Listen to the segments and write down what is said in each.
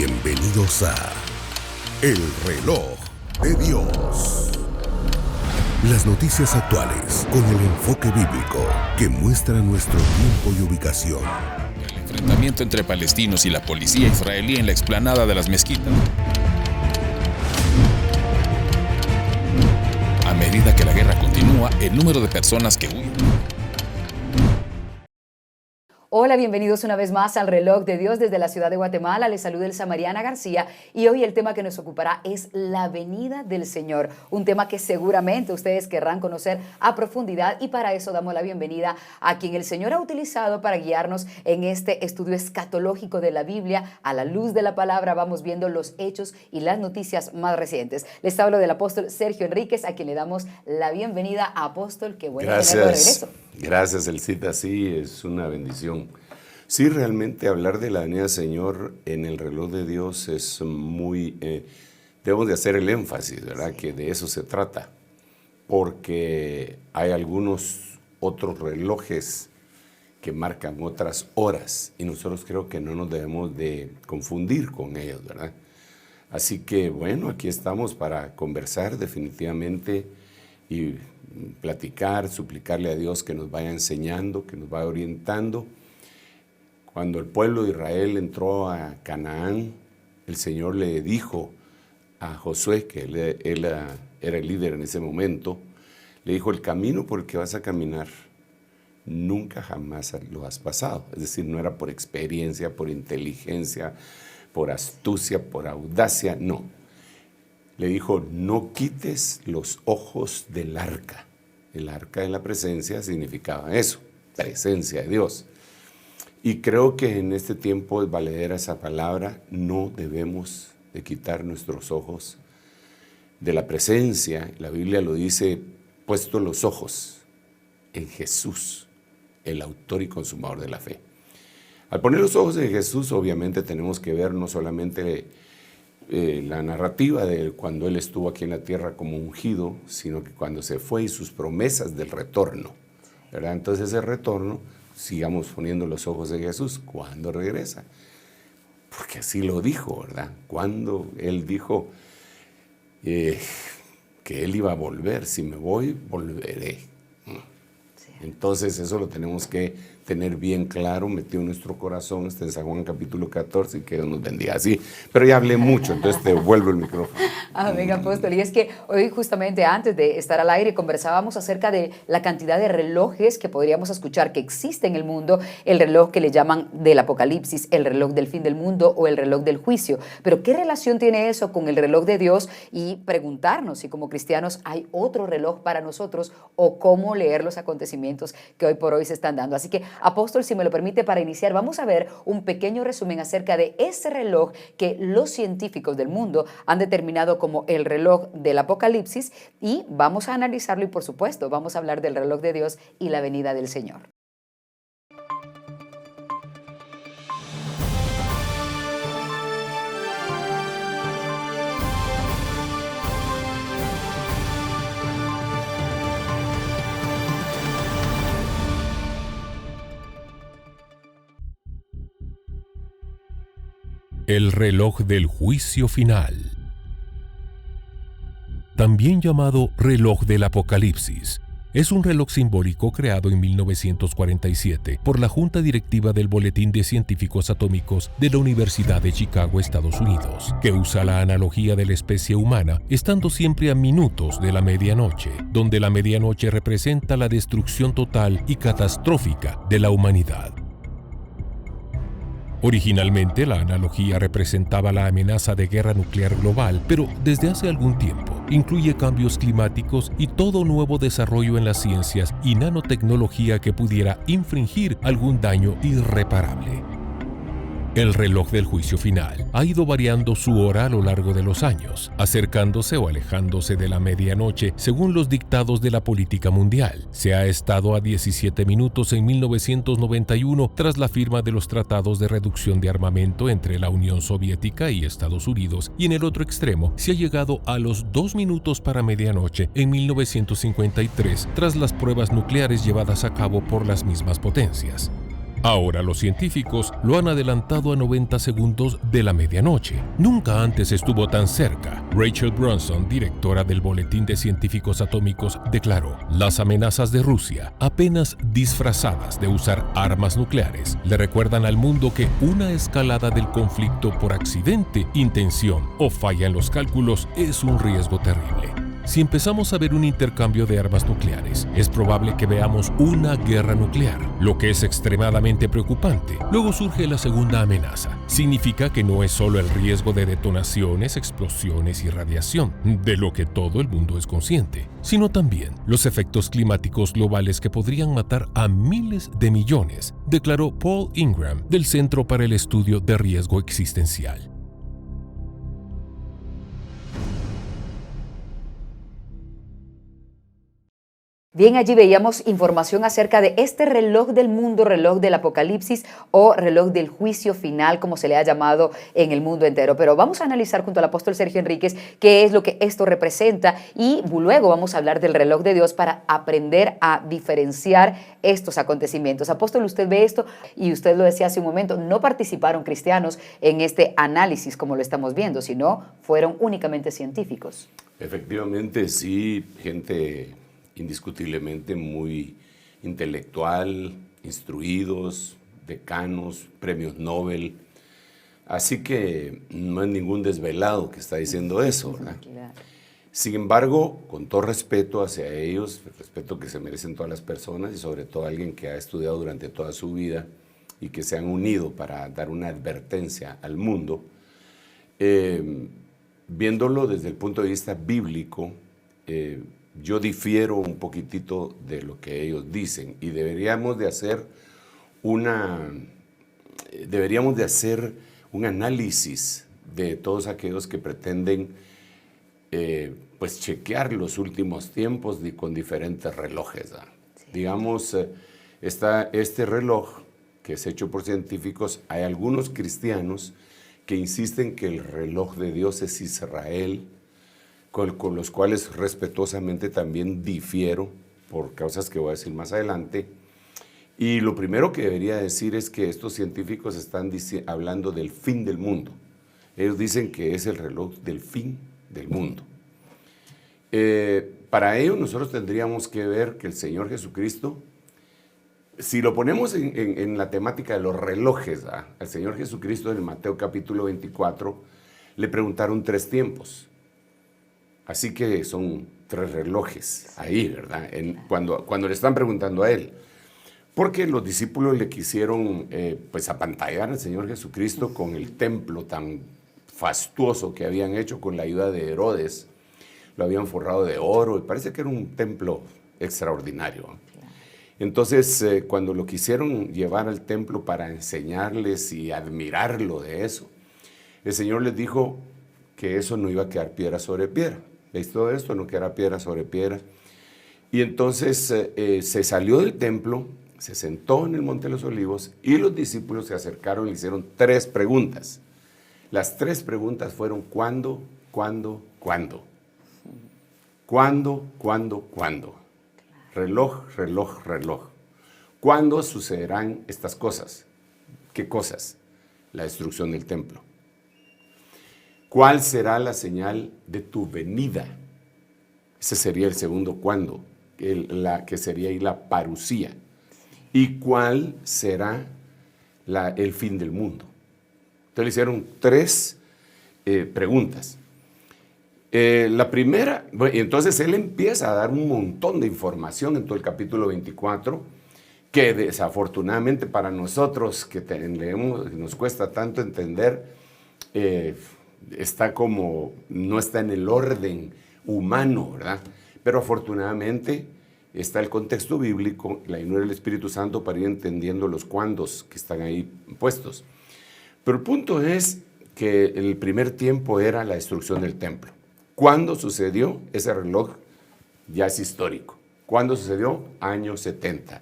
Bienvenidos a El Reloj de Dios. Las noticias actuales con el enfoque bíblico que muestra nuestro tiempo y ubicación. El enfrentamiento entre palestinos y la policía israelí en la explanada de las mezquitas. A medida que la guerra continúa, el número de personas que huyen. Hola, bienvenidos una vez más al Reloj de Dios desde la ciudad de Guatemala. Les saluda Elsa Mariana García y hoy el tema que nos ocupará es la venida del Señor, un tema que seguramente ustedes querrán conocer a profundidad y para eso damos la bienvenida a quien el Señor ha utilizado para guiarnos en este estudio escatológico de la Biblia. A la luz de la palabra vamos viendo los hechos y las noticias más recientes. Les hablo del apóstol Sergio Enríquez, a quien le damos la bienvenida. Apóstol, qué bueno tenerlo de regreso. Gracias, Elcita. Sí, es una bendición. Sí, realmente hablar de la venida del Señor en el reloj de Dios es muy... debemos de hacer el énfasis, ¿verdad? Que de eso se trata. Porque hay algunos otros relojes que marcan otras horas y nosotros creo que no nos debemos de confundir con ellos, ¿verdad? Así que, bueno, aquí estamos para conversar definitivamente y platicar, suplicarle a Dios que nos vaya enseñando, que nos vaya orientando. Cuando el pueblo de Israel entró a Canaán, el Señor le dijo a Josué, que él era el líder en ese momento, le dijo, el camino por el que vas a caminar, nunca jamás lo has pasado. Es decir, no era por experiencia, por inteligencia, por astucia, por audacia, no. Le dijo, no quites los ojos del arca. El arca de la presencia significaba eso, presencia de Dios. Y creo que en este tiempo es valedera esa palabra, no debemos de quitar nuestros ojos de la presencia. La Biblia lo dice, puesto los ojos en Jesús, el autor y consumador de la fe. Al poner los ojos en Jesús, obviamente tenemos que ver no solamente la narrativa de cuando Él estuvo aquí en la tierra como ungido, sino que cuando se fue y sus promesas del retorno, ¿verdad? Entonces ese retorno, sigamos poniendo los ojos en Jesús, ¿cuándo regresa? Porque así lo dijo, ¿verdad? Cuando Él dijo que Él iba a volver, si me voy, volveré. Sí. Entonces eso lo tenemos que tener bien claro, metido en nuestro corazón, está en San Juan capítulo 14, y que Dios nos bendiga. Así, pero ya hablé mucho, entonces te devuelvo el micrófono. Amén, apóstol. Y es que hoy justamente antes de estar al aire conversábamos acerca de la cantidad de relojes que podríamos escuchar que existe en el mundo, el reloj que le llaman del Apocalipsis, el reloj del fin del mundo o el reloj del juicio. Pero ¿qué relación tiene eso con el reloj de Dios? Y preguntarnos si como cristianos hay otro reloj para nosotros o cómo leer los acontecimientos que hoy por hoy se están dando. Así que, apóstol, si me lo permite, para iniciar, vamos a ver un pequeño resumen acerca de ese reloj que los científicos del mundo han determinado como el reloj del Apocalipsis y vamos a analizarlo y, por supuesto, vamos a hablar del reloj de Dios y la venida del Señor. El reloj del juicio final. También llamado reloj del Apocalipsis, es un reloj simbólico creado en 1947 por la Junta Directiva del Boletín de Científicos Atómicos de la Universidad de Chicago, Estados Unidos, que usa la analogía de la especie humana, estando siempre a minutos de la medianoche, donde la medianoche representa la destrucción total y catastrófica de la humanidad. Originalmente, la analogía representaba la amenaza de guerra nuclear global, pero desde hace algún tiempo incluye cambios climáticos y todo nuevo desarrollo en las ciencias y nanotecnología que pudiera infringir algún daño irreparable. El reloj del juicio final ha ido variando su hora a lo largo de los años, acercándose o alejándose de la medianoche según los dictados de la política mundial. Se ha estado a 17 minutos en 1991 tras la firma de los tratados de reducción de armamento entre la Unión Soviética y Estados Unidos, y en el otro extremo se ha llegado a los 2 minutos para medianoche en 1953 tras las pruebas nucleares llevadas a cabo por las mismas potencias. Ahora los científicos lo han adelantado a 90 segundos de la medianoche. Nunca antes estuvo tan cerca. Rachel Brunson, directora del Boletín de Científicos Atómicos, declaró: las amenazas de Rusia, apenas disfrazadas de usar armas nucleares, le recuerdan al mundo que una escalada del conflicto por accidente, intención o falla en los cálculos es un riesgo terrible. Si empezamos a ver un intercambio de armas nucleares, es probable que veamos una guerra nuclear, lo que es extremadamente preocupante. Luego surge la segunda amenaza. Significa que no es solo el riesgo de detonaciones, explosiones y radiación, de lo que todo el mundo es consciente, sino también los efectos climáticos globales que podrían matar a miles de millones, declaró Paul Ingram del Centro para el Estudio de Riesgo Existencial. Bien, allí veíamos información acerca de este reloj del mundo, reloj del apocalipsis o reloj del juicio final, como se le ha llamado en el mundo entero. Pero vamos a analizar junto al apóstol Sergio Enríquez qué es lo que esto representa y luego vamos a hablar del reloj de Dios para aprender a diferenciar estos acontecimientos. Apóstol, usted ve esto y usted lo decía hace un momento, no participaron cristianos en este análisis como lo estamos viendo, sino fueron únicamente científicos. Efectivamente, sí, gente indiscutiblemente muy intelectual, instruidos, decanos, premios Nobel. Así que no es ningún desvelado que está diciendo eso, ¿verdad? Claro. Sin embargo, con todo respeto hacia ellos, el respeto que se merecen todas las personas y sobre todo alguien que ha estudiado durante toda su vida y que se han unido para dar una advertencia al mundo, viéndolo desde el punto de vista bíblico, yo difiero un poquitito de lo que ellos dicen y deberíamos de hacer un análisis de todos aquellos que pretenden pues chequear los últimos tiempos con diferentes relojes. Sí. Digamos, está este reloj que es hecho por científicos. Hay algunos cristianos que insisten que el reloj de Dios es Israel, con los cuales respetuosamente también difiero por causas que voy a decir más adelante. Y lo primero que debería decir es que estos científicos están hablando del fin del mundo. Ellos dicen que es el reloj del fin del mundo. Para ello nosotros tendríamos que ver que el Señor Jesucristo, si lo ponemos en la temática de los relojes, al Señor Jesucristo en Mateo capítulo 24 le preguntaron 3 tiempos. Así que son 3 relojes ahí, ¿verdad? Cuando le están preguntando a él. Porque los discípulos le quisieron pues apantallar al Señor Jesucristo con el templo tan fastuoso que habían hecho con la ayuda de Herodes. Lo habían forrado de oro y parece que era un templo extraordinario. Entonces, cuando lo quisieron llevar al templo para enseñarles y admirarlo de eso, el Señor les dijo que eso no iba a quedar piedra sobre piedra. ¿Veis todo esto? No quedará piedra sobre piedra. Y entonces se salió del templo, se sentó en el Monte de los Olivos y los discípulos se acercaron y le hicieron 3 preguntas. Las 3 preguntas fueron ¿cuándo, cuándo, cuándo? ¿Cuándo, cuándo, cuándo? Reloj, reloj, reloj. ¿Cuándo sucederán estas cosas? ¿Qué cosas? La destrucción del templo. ¿Cuál será la señal de tu venida? Ese sería el segundo cuándo, que sería ahí la parusía. ¿Y cuál será el fin del mundo? Entonces le hicieron 3 preguntas. La primera, entonces él empieza a dar un montón de información en todo el capítulo 24, que desafortunadamente para nosotros que leemos, nos cuesta tanto entender, no está en el orden humano, ¿verdad? Pero afortunadamente está el contexto bíblico, la llenura del Espíritu Santo para ir entendiendo los cuándos que están ahí puestos. Pero el punto es que el primer tiempo era la destrucción del templo. ¿Cuándo sucedió? Ese reloj ya es histórico. ¿Cuándo sucedió? Año 70.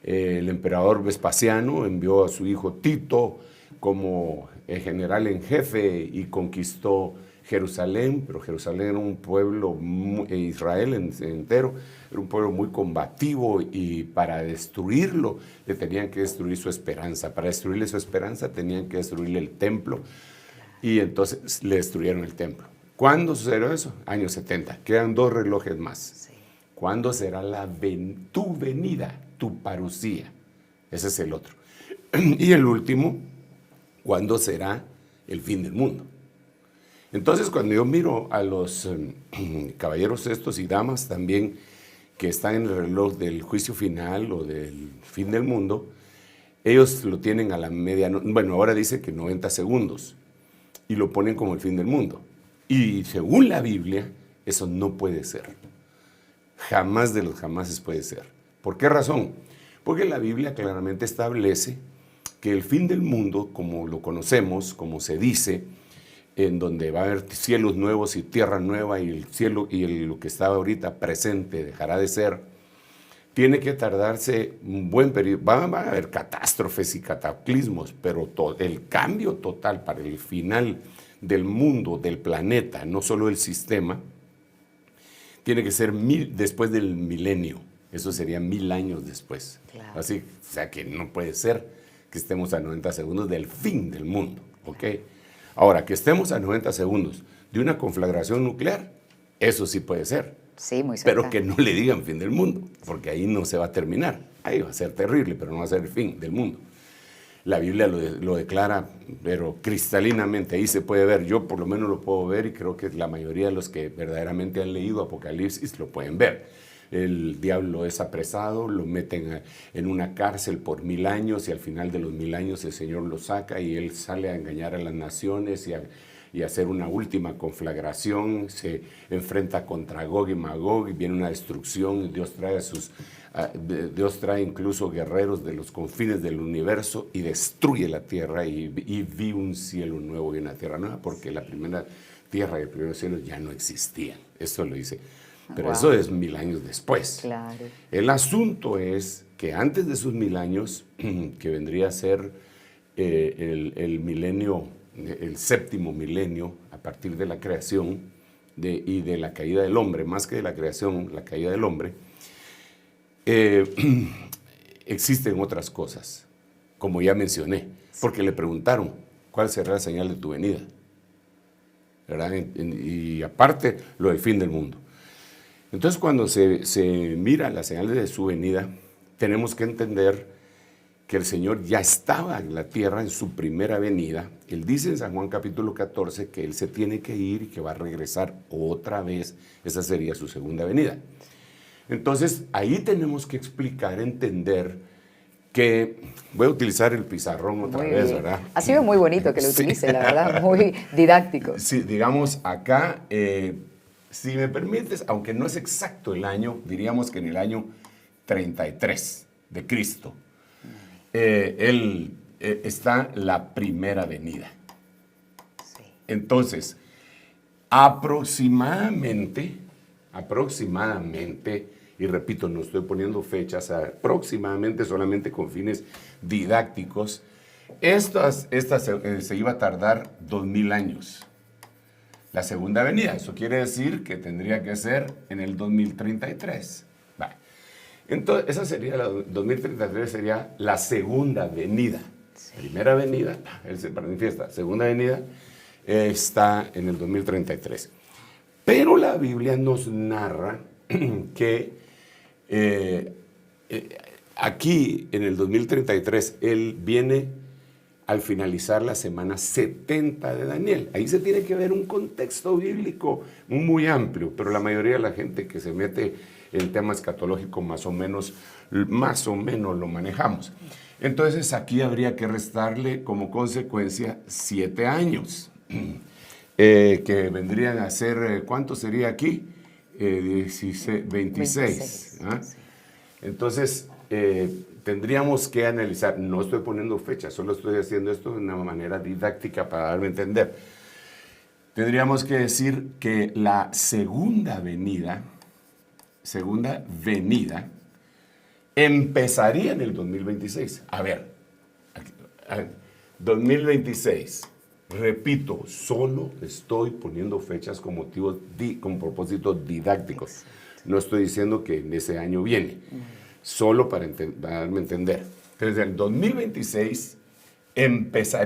El emperador Vespasiano envió a su hijo Tito como general en jefe y conquistó Jerusalén, pero Jerusalén era un pueblo, Israel entero, era un pueblo muy combativo y para destruirlo le tenían que destruir su esperanza. Para destruirle su esperanza tenían que destruirle el templo y entonces le destruyeron el templo. ¿Cuándo sucedió eso? Años 70. Quedan 2 relojes más. Sí. ¿Cuándo será tu venida, tu parucía? Ese es el otro. Y el último, ¿cuándo será el fin del mundo? Entonces, cuando yo miro a los caballeros estos y damas también que están en el reloj del juicio final o del fin del mundo, ellos lo tienen a la medianoche. Bueno, ahora dice que 90 segundos y lo ponen como el fin del mundo. Y según la Biblia, eso no puede ser. Jamás de los jamases puede ser. ¿Por qué razón? Porque la Biblia claramente establece que el fin del mundo, como lo conocemos, como se dice, en donde va a haber cielos nuevos y tierra nueva y el cielo y lo que estaba ahorita presente dejará de ser, tiene que tardarse un buen periodo. Va a haber catástrofes y cataclismos, pero el cambio total para el final del mundo, del planeta, no solo el sistema, tiene que ser después del milenio. Eso sería 1000 años después. Claro. Así, o sea que no puede ser que estemos a 90 segundos del fin del mundo, ¿ok? Ahora, que estemos a 90 segundos de una conflagración nuclear, eso sí puede ser. Sí, muy cerca. Pero que no le digan fin del mundo, porque ahí no se va a terminar. Ahí va a ser terrible, pero no va a ser el fin del mundo. La Biblia lo declara, pero cristalinamente, ahí se puede ver. Yo por lo menos lo puedo ver y creo que la mayoría de los que verdaderamente han leído Apocalipsis lo pueden ver. El diablo es apresado, lo meten en una cárcel por 1000 años y al final de los 1000 años el Señor lo saca y él sale a engañar a las naciones y a hacer una última conflagración. Se enfrenta contra Gog y Magog y viene una destrucción. Dios trae incluso guerreros de los confines del universo y destruye la tierra y vi un cielo nuevo y una tierra nueva, porque la primera tierra y el primer cielo ya no existían. Eso lo dice. Pero eso es 1000 años después. Claro. El asunto es que antes de esos 1000 años, que vendría a ser el milenio, el 7º milenio, a partir de la creación y de la caída del hombre, más que de la creación, la caída del hombre, existen otras cosas, como ya mencioné, porque le preguntaron, ¿cuál será la señal de tu venida? ¿Verdad? Y aparte, lo del fin del mundo. Entonces, cuando se mira la señal de su venida, tenemos que entender que el Señor ya estaba en la tierra en su primera venida. Él dice en San Juan capítulo 14 que Él se tiene que ir y que va a regresar otra vez. Esa sería su segunda venida. Entonces, ahí tenemos que explicar, entender que, voy a utilizar el pizarrón otra vez, ¿verdad? Ha sido muy bonito que lo utilice, sí. La verdad, muy didáctico. Sí, digamos, acá, si me permites, aunque no es exacto el año, diríamos que en el año 33 de Cristo, está la primera venida. Sí. Entonces, aproximadamente, y repito, no estoy poniendo fechas, aproximadamente solamente con fines didácticos, estas se iba a tardar 2000 años. La segunda venida, eso quiere decir que tendría que ser en el 2033. Vale. Entonces, esa sería, la 2033 sería la segunda venida. Sí. Primera venida, Él se manifiesta. Segunda venida está en el 2033. Pero la Biblia nos narra que aquí, en el 2033, Él viene al finalizar la semana 70 de Daniel. Ahí se tiene que ver un contexto bíblico muy amplio, pero la mayoría de la gente que se mete en temas escatológicos más o menos lo manejamos. Entonces aquí habría que restarle como consecuencia 7 años, que vendrían a ser, ¿cuánto sería aquí? 26. ¿Ah? Entonces, tendríamos que analizar, no estoy poniendo fechas, solo estoy haciendo esto de una manera didáctica para darme a entender. Tendríamos que decir que la segunda venida empezaría en el 2026. A ver, 2026, Repito, solo estoy poniendo fechas con motivos, con propósitos didácticos. Exacto. No estoy diciendo que en ese año viene, solo para darme a entender. Desde el 2026 empieza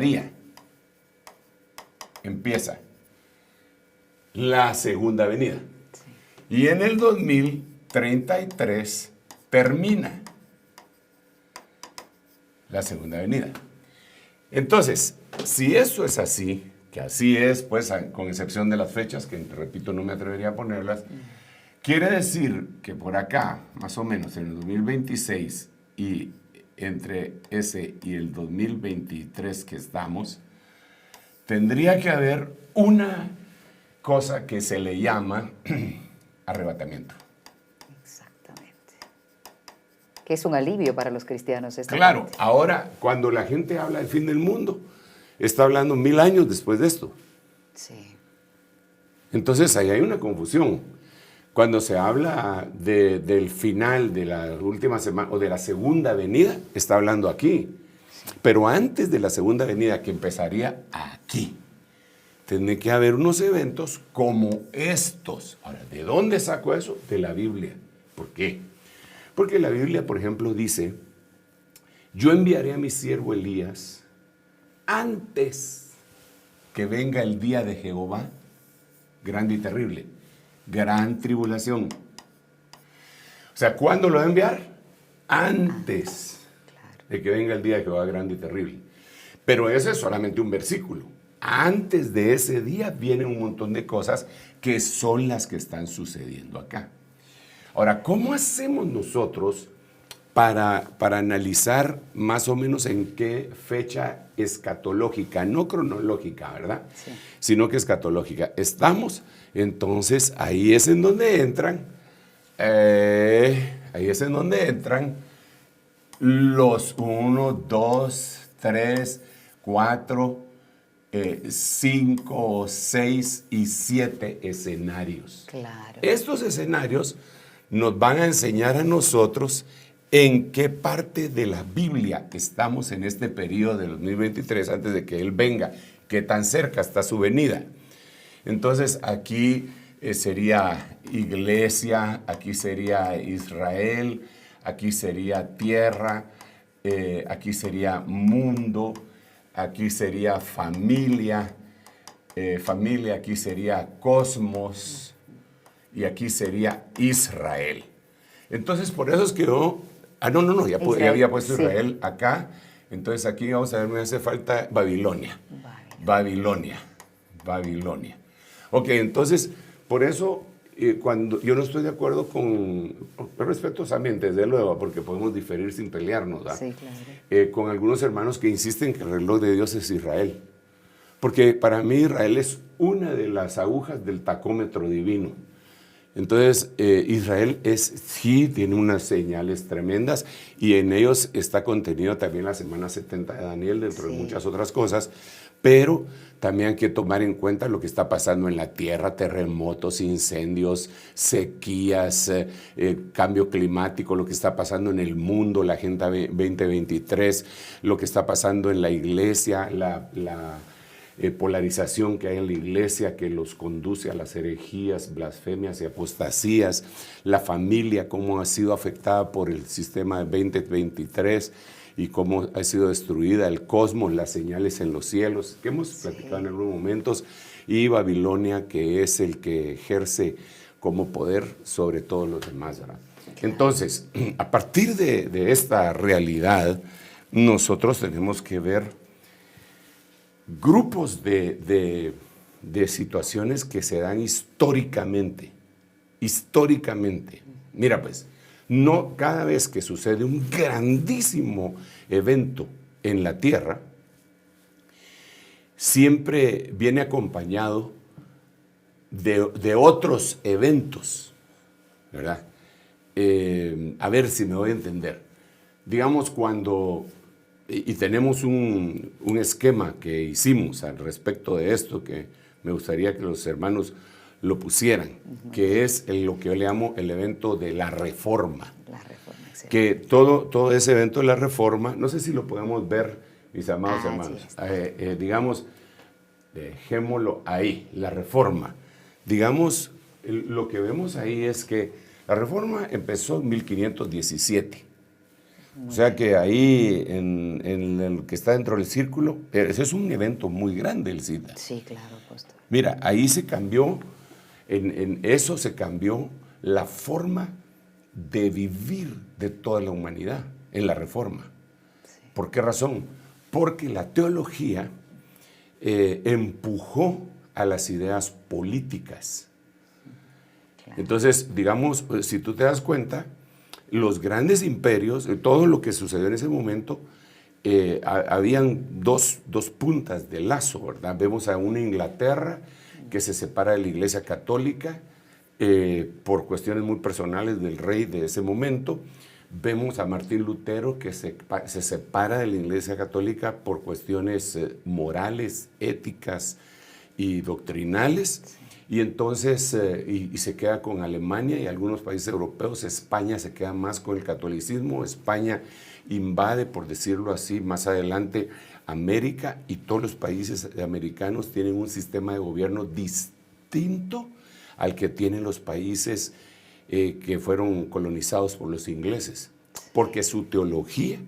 la segunda venida. Sí. Y en el 2033 termina la segunda venida. Entonces, si eso es así, que así es, pues con excepción de las fechas, que repito, no me atrevería a ponerlas, quiere decir que por acá, más o menos en el 2026 y entre ese y el 2023 que estamos, tendría que haber una cosa que se le llama arrebatamiento. Exactamente. Que es un alivio para los cristianos. Claro, ahora cuando la gente habla del fin del mundo, está hablando 1000 años después de esto. Sí. Entonces ahí hay una confusión. Cuando se habla del final de la última semana o de la segunda venida, está hablando aquí. Pero antes de la segunda venida, que empezaría aquí, tiene que haber unos eventos como estos. Ahora, ¿de dónde saco eso? De la Biblia. ¿Por qué? Porque la Biblia, por ejemplo, dice, yo enviaré a mi siervo Elías antes que venga el día de Jehová, grande y terrible, gran tribulación. O sea, ¿cuándo lo va a enviar? Antes de que venga el día de Jehová, grande y terrible. Pero ese es solamente un versículo. Antes de ese día vienen un montón de cosas que son las que están sucediendo acá. Ahora, ¿cómo hacemos nosotros para analizar más o menos en qué fecha escatológica, no cronológica, ¿verdad? Sí. Sino que escatológica estamos? Entonces, ahí es en donde entran, los 1, 2, 3, 4, 5, 6 y 7 escenarios. Claro. Estos escenarios nos van a enseñar a nosotros en qué parte de la Biblia estamos en este periodo del 2023 antes de que Él venga, qué tan cerca está su venida. Entonces aquí sería iglesia, aquí sería Israel, aquí sería tierra, aquí sería mundo, aquí sería familia, aquí sería cosmos y aquí sería Israel. Entonces por eso es que yo, ya había puesto Israel acá, entonces aquí vamos a ver, me hace falta Babilonia. Ok, entonces por eso cuando yo no estoy de acuerdo con, respetuosamente desde luego, porque podemos diferir sin pelearnos, ¿verdad? Sí, claro. Con algunos hermanos que insisten que el reloj de Dios es Israel. Porque para mí Israel es una de las agujas del tacómetro divino. Entonces, Israel sí tiene unas señales tremendas y en ellos está contenido también la semana 70 de Daniel, dentro de muchas otras cosas, pero también hay que tomar en cuenta lo que está pasando en la tierra, terremotos, incendios, sequías, cambio climático, lo que está pasando en el mundo, la Agenda 2023, lo que está pasando en la iglesia, la polarización que hay en la iglesia que los conduce a las herejías, blasfemias y apostasías, la familia, cómo ha sido afectada por el sistema 2023 y cómo ha sido destruida el cosmos, las señales en los cielos, que hemos platicado en algunos momentos, y Babilonia, que es el que ejerce como poder sobre todos los demás, ¿verdad? Entonces, a partir de esta realidad, nosotros tenemos que ver grupos de situaciones que se dan históricamente. Mira pues, no cada vez que sucede un grandísimo evento en la tierra, siempre viene acompañado de otros eventos, ¿verdad? A ver si me voy a entender. Digamos cuando... Y tenemos un esquema que hicimos al respecto de esto, que me gustaría que los hermanos lo pusieran, que es lo que yo le llamo el evento de la Reforma. La Reforma, excelente. Que todo ese evento de la Reforma, no sé si lo podemos ver, mis amados hermanos, digamos, dejémoslo ahí, la reforma. Digamos, lo que vemos ahí es que la reforma empezó en 1517. O sea que ahí, en el que está dentro del círculo, ese es un evento muy grande, el SIDA. Sí, claro, pastor. Mira, ahí se cambió, en eso se cambió la forma de vivir de toda la humanidad en la reforma. Sí. ¿Por qué razón? Porque la teología empujó a las ideas políticas. Claro. Entonces, digamos, si tú te das cuenta, los grandes imperios, todo lo que sucedió en ese momento, habían dos puntas de lazo, ¿verdad? Vemos a una Inglaterra que se separa de la Iglesia Católica por cuestiones muy personales del rey de ese momento. Vemos a Martín Lutero que se separa de la Iglesia Católica por cuestiones morales, éticas y doctrinales. Sí. Y entonces, y se queda con Alemania y algunos países europeos. España se queda más con el catolicismo. España invade, por decirlo así, más adelante América, y todos los países americanos tienen un sistema de gobierno distinto al que tienen los países que fueron colonizados por los ingleses, porque su teología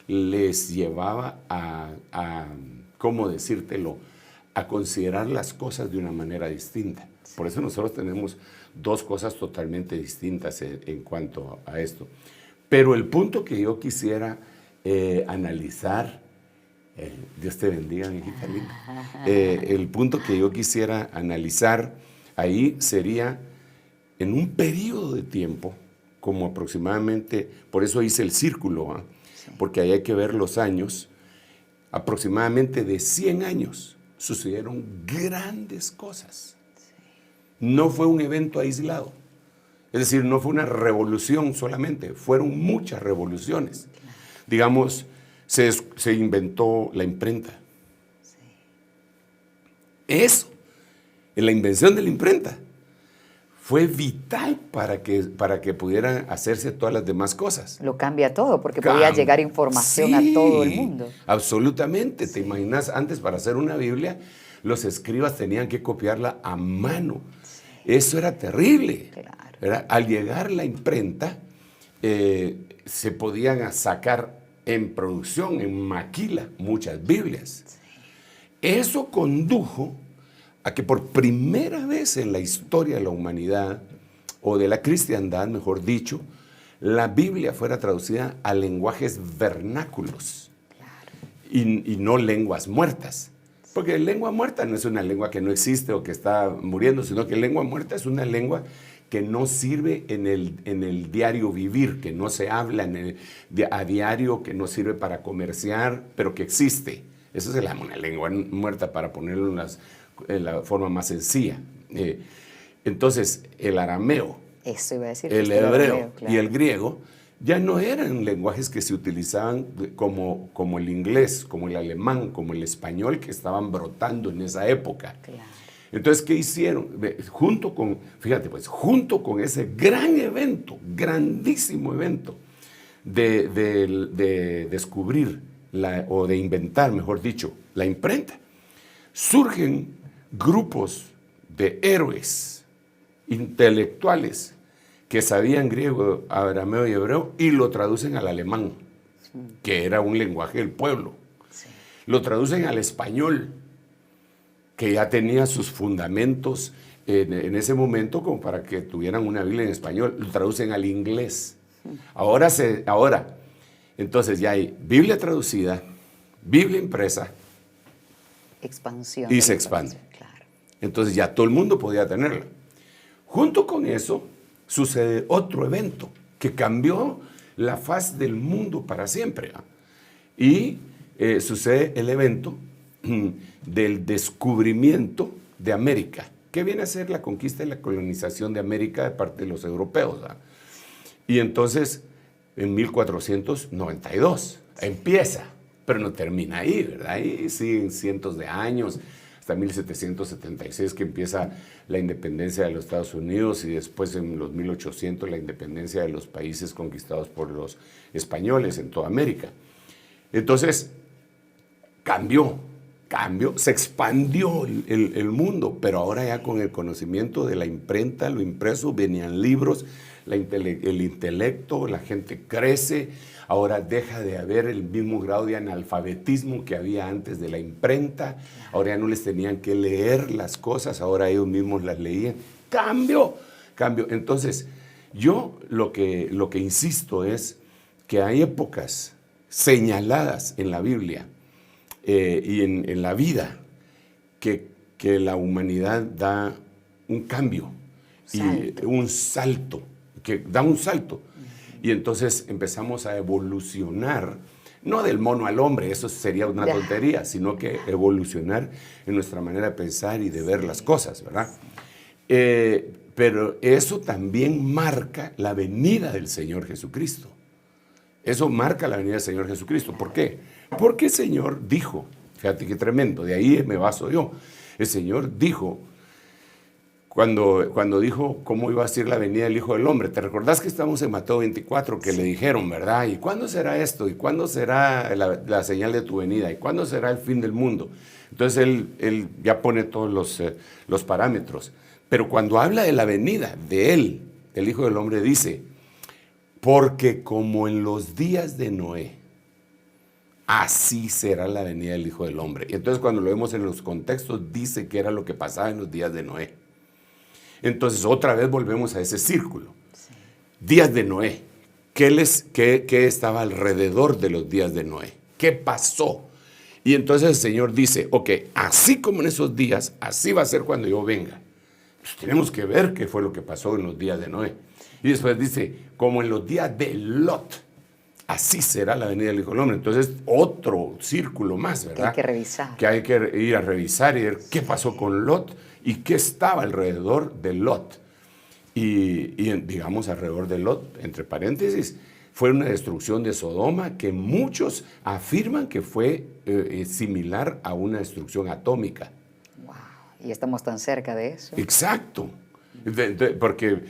les llevaba a ¿cómo decírtelo?, a considerar las cosas de una manera distinta. Por eso nosotros tenemos dos cosas totalmente distintas en cuanto a esto. Pero el punto que yo quisiera analizar, Dios te bendiga, mi hijita linda, el punto que yo quisiera analizar ahí sería en un periodo de tiempo, como aproximadamente, por eso hice el círculo, ¿eh? Sí. Porque ahí hay que ver los años, aproximadamente de 100 años, sucedieron grandes cosas. Sí. No fue un evento aislado. Es decir, no fue una revolución solamente, fueron muchas revoluciones. Claro. Digamos, se inventó la imprenta. Sí. Eso, en la invención de la imprenta, fue vital para que pudieran hacerse todas las demás cosas. Lo cambia todo, porque podía llegar información a todo el mundo. Absolutamente. Sí. Te imaginas, antes para hacer una Biblia, los escribas tenían que copiarla a mano. Sí. Eso era terrible. Claro. ¿Verdad? Al llegar la imprenta, se podían sacar en producción, en maquila, muchas Biblias. Sí. Eso condujo a que por primera vez en la historia de la humanidad, o de la cristiandad, mejor dicho, la Biblia fuera traducida a lenguajes vernáculos. Claro. Y no lenguas muertas. Porque lengua muerta no es una lengua que no existe o que está muriendo, sino que lengua muerta es una lengua que no sirve en el diario vivir, que no se habla a diario, que no sirve para comerciar, pero que existe. Eso se llama una lengua muerta, para ponerlo en la forma más sencilla. Entonces, el arameo, eso iba a decir, el hebreo, claro, y el griego ya no eran lenguajes que se utilizaban como el inglés, como el alemán, como el español, que estaban brotando en esa época. Claro. Entonces, ¿qué hicieron? Junto con ese gran evento, grandísimo evento, de descubrir, o de inventar, mejor dicho, la imprenta, surgen grupos de héroes intelectuales que sabían griego, arameo y hebreo, y lo traducen al alemán, que era un lenguaje del pueblo. Sí. Lo traducen al español, que ya tenía sus fundamentos en ese momento como para que tuvieran una Biblia en español. Lo traducen al inglés. Ahora, entonces ya hay Biblia traducida, Biblia impresa, expansión. Y se expande. Claro. Entonces ya todo el mundo podía tenerla. Junto con eso sucede otro evento que cambió la faz del mundo para siempre. Y sucede el evento del descubrimiento de América, que viene a ser la conquista y la colonización de América de parte de los europeos. Y entonces, en 1492, empieza, pero no termina ahí, ¿verdad? Ahí siguen cientos de años, hasta 1776, que empieza la independencia de los Estados Unidos, y después en los 1800 la independencia de los países conquistados por los españoles en toda América. Entonces, cambió Cambió, se expandió el mundo, pero ahora ya con el conocimiento de la imprenta, lo impreso, venían libros, el intelecto, la gente crece, ahora deja de haber el mismo grado de analfabetismo que había antes de la imprenta, ahora ya no les tenían que leer las cosas, ahora ellos mismos las leían. Cambio. Entonces, yo lo que insisto es que hay épocas señaladas en la Biblia y en la vida que la humanidad da un cambio y un salto, que da un salto. Y entonces empezamos a evolucionar, no del mono al hombre, eso sería una tontería, sino que evolucionar en nuestra manera de pensar y de ver las cosas, ¿verdad? Pero eso también marca la venida del Señor Jesucristo. Eso marca la venida del Señor Jesucristo. ¿Por qué? Porque el Señor dijo, fíjate qué tremendo, de ahí me baso yo. El Señor dijo, cuando dijo cómo iba a ser la venida del Hijo del Hombre, ¿te recordás que estamos en Mateo 24 que le dijeron, verdad? ¿Y cuándo será esto? ¿Y cuándo será la señal de tu venida? ¿Y cuándo será el fin del mundo? Entonces él ya pone todos los parámetros. Pero cuando habla de la venida de él, el Hijo del Hombre, dice, porque como en los días de Noé, así será la venida del Hijo del Hombre. Y entonces cuando lo vemos en los contextos, dice que era lo que pasaba en los días de Noé. Entonces otra vez volvemos a ese círculo. Sí. Días de Noé. ¿Qué estaba alrededor de los días de Noé? ¿Qué pasó? Y entonces el Señor dice, ok, así como en esos días, así va a ser cuando yo venga. Pues tenemos que ver qué fue lo que pasó en los días de Noé. Y después dice, como en los días de Lot, así será la venida del Hijo del Hombre. Entonces, otro círculo más, ¿verdad? Que hay que revisar. Que hay que ir a revisar y ver qué pasó con Lot y qué estaba alrededor de Lot. Y digamos, alrededor de Lot, entre paréntesis, fue una destrucción de Sodoma que muchos afirman que fue similar a una destrucción atómica. Wow, y estamos tan cerca de eso. Exacto. Porque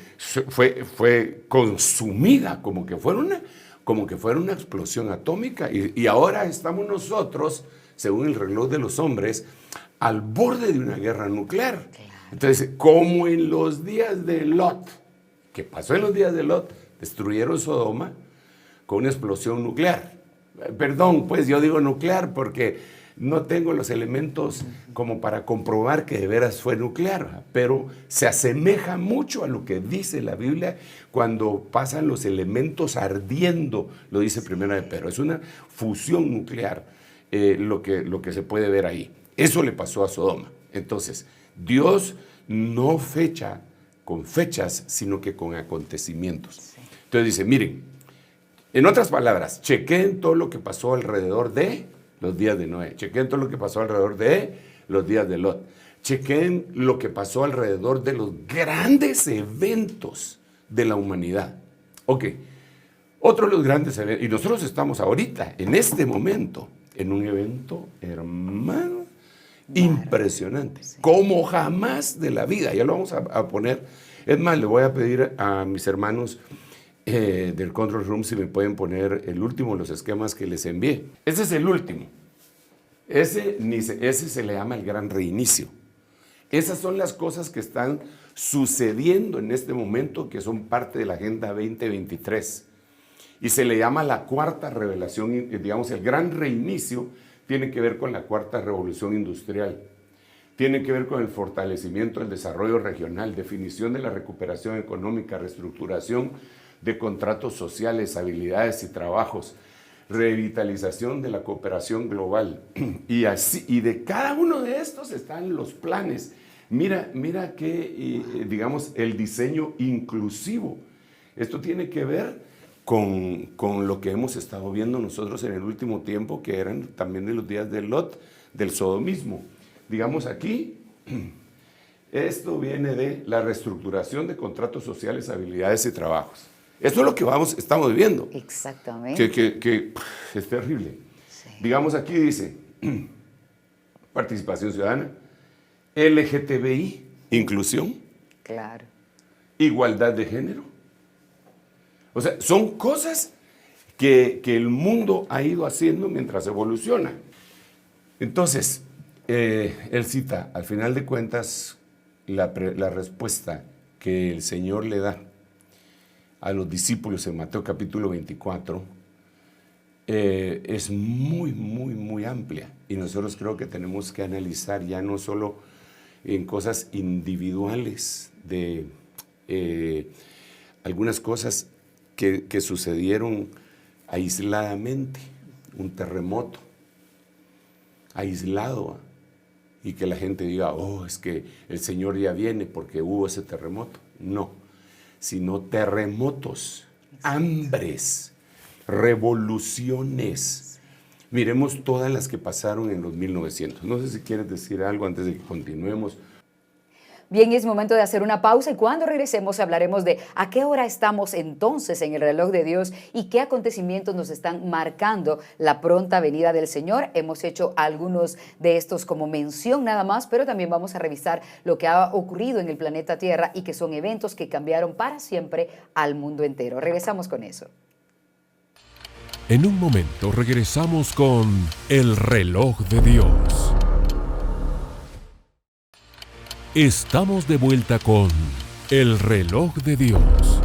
fue consumida como que fuera una explosión atómica y ahora estamos nosotros, según el reloj de los hombres, al borde de una guerra nuclear. Claro. Entonces, como en los días de Lot, ¿qué pasó en los días de Lot? Destruyeron Sodoma con una explosión nuclear. Perdón, pues yo digo nuclear porque no tengo los elementos como para comprobar que de veras fue nuclear, pero se asemeja mucho a lo que dice la Biblia cuando pasan los elementos ardiendo, lo dice Primera de Pedro. Es una fusión nuclear lo que se puede ver ahí. Eso le pasó a Sodoma. Entonces, Dios no fecha con fechas, sino que con acontecimientos. Sí. Entonces dice, miren, en otras palabras, chequen todo lo que pasó alrededor de los días de Noé. Chequen todo lo que pasó alrededor de los días de Lot. Chequen lo que pasó alrededor de los grandes eventos de la humanidad. Ok, otro de los grandes eventos, y nosotros estamos ahorita, en este momento, en un evento, hermano, impresionante, sí, como jamás de la vida. Ya lo vamos a poner. Es más, le voy a pedir a mis hermanos del Control Room si me pueden poner el último de los esquemas que les envié. Ese es el último. Ese se le llama el gran reinicio. Esas son las cosas que están sucediendo en este momento, que son parte de la Agenda 2023. Y se le llama la cuarta revelación, digamos, el gran reinicio tiene que ver con la cuarta revolución industrial. Tiene que ver con el fortalecimiento del desarrollo regional, definición de la recuperación económica, reestructuración de contratos sociales, habilidades y trabajos, revitalización de la cooperación global. Y de cada uno de estos están los planes. Mira que, digamos, el diseño inclusivo. Esto tiene que ver con lo que hemos estado viendo nosotros en el último tiempo, que eran también de los días de Lot, del sodomismo. Digamos aquí, esto viene de la reestructuración de contratos sociales, habilidades y trabajos. Esto es lo que estamos viviendo. Exactamente. Que es terrible. Sí. Digamos aquí dice, participación ciudadana, LGTBI, inclusión. Claro. Igualdad de género. O sea, son cosas que el mundo ha ido haciendo mientras evoluciona. Entonces, Él cita, al final de cuentas, la respuesta que el Señor le da a los discípulos en Mateo capítulo 24 es muy, muy, muy amplia. Y nosotros creo que tenemos que analizar ya no solo en cosas individuales de algunas cosas que sucedieron aisladamente, un terremoto aislado, y que la gente diga, oh, es que el Señor ya viene porque hubo ese terremoto. No, sino terremotos, hambres, revoluciones. Miremos todas las que pasaron en los 1900. No sé si quieres decir algo antes de que continuemos. Bien, es momento de hacer una pausa y cuando regresemos hablaremos de a qué hora estamos entonces en el reloj de Dios y qué acontecimientos nos están marcando la pronta venida del Señor. Hemos hecho algunos de estos como mención nada más, pero también vamos a revisar lo que ha ocurrido en el planeta Tierra y que son eventos que cambiaron para siempre al mundo entero. Regresamos con eso. En un momento regresamos con el reloj de Dios. Estamos de vuelta con el reloj de Dios.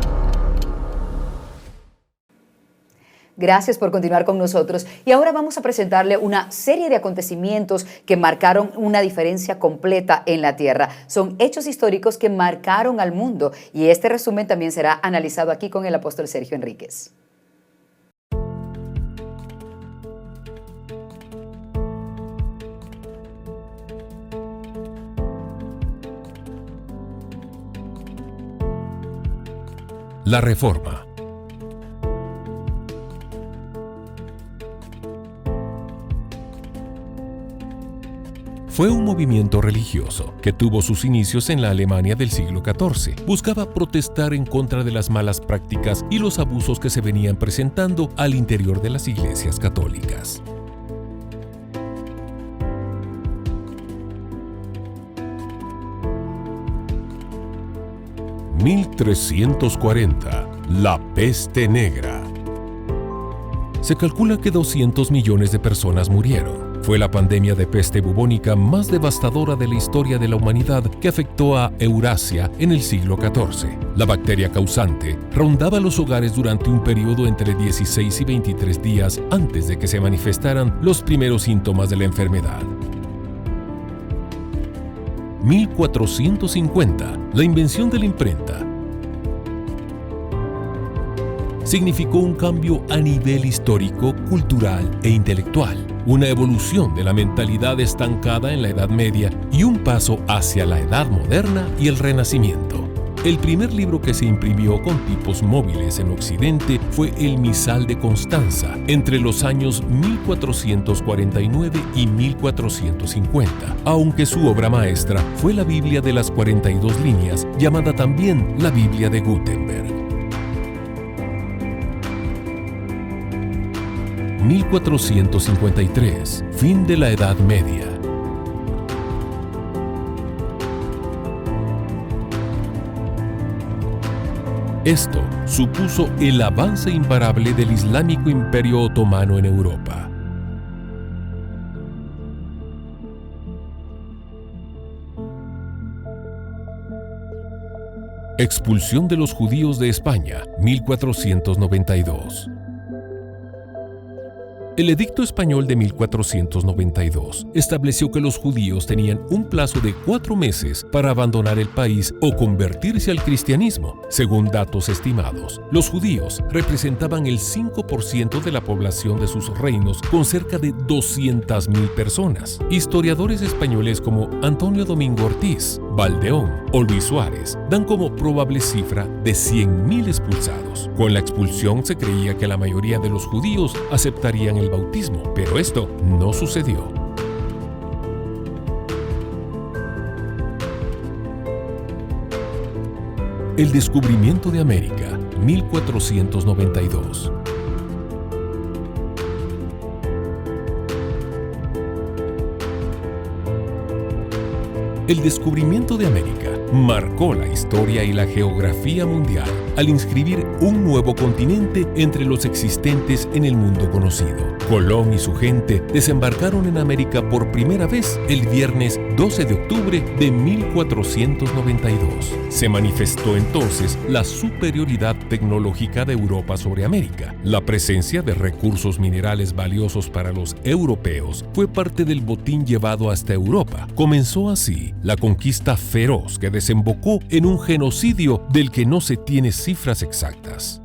Gracias por continuar con nosotros y ahora vamos a presentarle una serie de acontecimientos que marcaron una diferencia completa en la Tierra. Son hechos históricos que marcaron al mundo y este resumen también será analizado aquí con el apóstol Sergio Enríquez. La Reforma. Fue un movimiento religioso que tuvo sus inicios en la Alemania del siglo XIV. Buscaba protestar en contra de las malas prácticas y los abusos que se venían presentando al interior de las iglesias católicas. (1340) La peste negra. Se calcula que 200 millones de personas murieron. Fue la pandemia de peste bubónica más devastadora de la historia de la humanidad que afectó a Eurasia en el siglo XIV. La bacteria causante rondaba los hogares durante un periodo entre 16 y 23 días antes de que se manifestaran los primeros síntomas de la enfermedad. 1450, la invención de la imprenta significó un cambio a nivel histórico, cultural e intelectual, una evolución de la mentalidad estancada en la Edad Media y un paso hacia la Edad Moderna y el Renacimiento. El primer libro que se imprimió con tipos móviles en Occidente fue el Misal de Constanza, entre los años 1449 y 1450, aunque su obra maestra fue la Biblia de las 42 líneas, llamada también la Biblia de Gutenberg. 1453, fin de la Edad Media. Esto supuso el avance imparable del Islámico Imperio Otomano en Europa. Expulsión de los judíos de España, 1492. El Edicto Español de 1492 estableció que los judíos tenían un plazo de 4 meses para abandonar el país o convertirse al cristianismo. Según datos estimados, los judíos representaban el 5% de la población de sus reinos, con cerca de 200.000 personas. Historiadores españoles como Antonio Domingo Ortiz, Valdeón o Luis Suárez dan como probable cifra de 100.000 expulsados. Con la expulsión se creía que la mayoría de los judíos aceptarían el bautismo, pero esto no sucedió. El descubrimiento de América, 1492. El descubrimiento de América marcó la historia y la geografía mundial. al inscribir un nuevo continente entre los existentes en el mundo conocido. Colón y su gente desembarcaron en América por primera vez el viernes 12 de octubre de 1492. Se manifestó entonces la superioridad tecnológica de Europa sobre América. La presencia de recursos minerales valiosos para los europeos fue parte del botín llevado hasta Europa. Comenzó así la conquista feroz que desembocó en un genocidio del que no se tiene cifras exactas.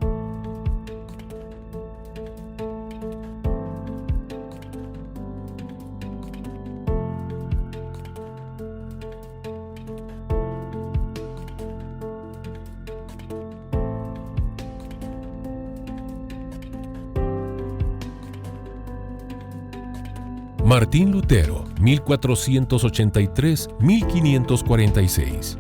Martín Lutero, 1483-1546.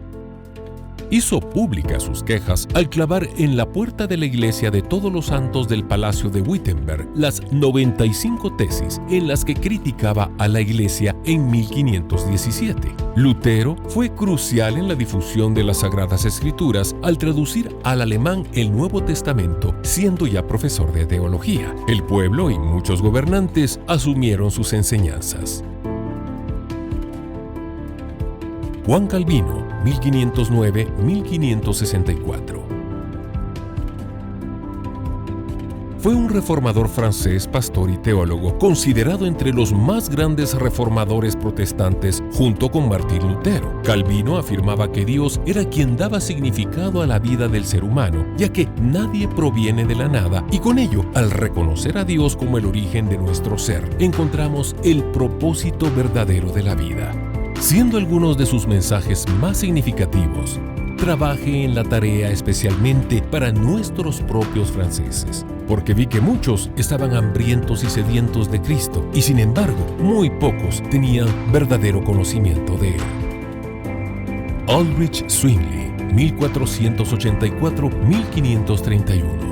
Hizo públicas sus quejas al clavar en la puerta de la iglesia de Todos los Santos del Palacio de Wittenberg las 95 tesis en las que criticaba a la iglesia en 1517. Lutero fue crucial en la difusión de las Sagradas Escrituras al traducir al alemán el Nuevo Testamento, siendo ya profesor de teología. El pueblo y muchos gobernantes asumieron sus enseñanzas. Juan Calvino, 1509-1564. Fue un reformador francés, pastor y teólogo, considerado entre los más grandes reformadores protestantes junto con Martín Lutero. Calvino afirmaba que Dios era quien daba significado a la vida del ser humano, ya que nadie proviene de la nada, y con ello, al reconocer a Dios como el origen de nuestro ser, encontramos el propósito verdadero de la vida. Siendo algunos de sus mensajes más significativos, trabaje en la tarea especialmente para nuestros propios franceses, porque vi que muchos estaban hambrientos y sedientos de Cristo, y sin embargo, muy pocos tenían verdadero conocimiento de Él. Ulrich Zwingli, 1484-1531.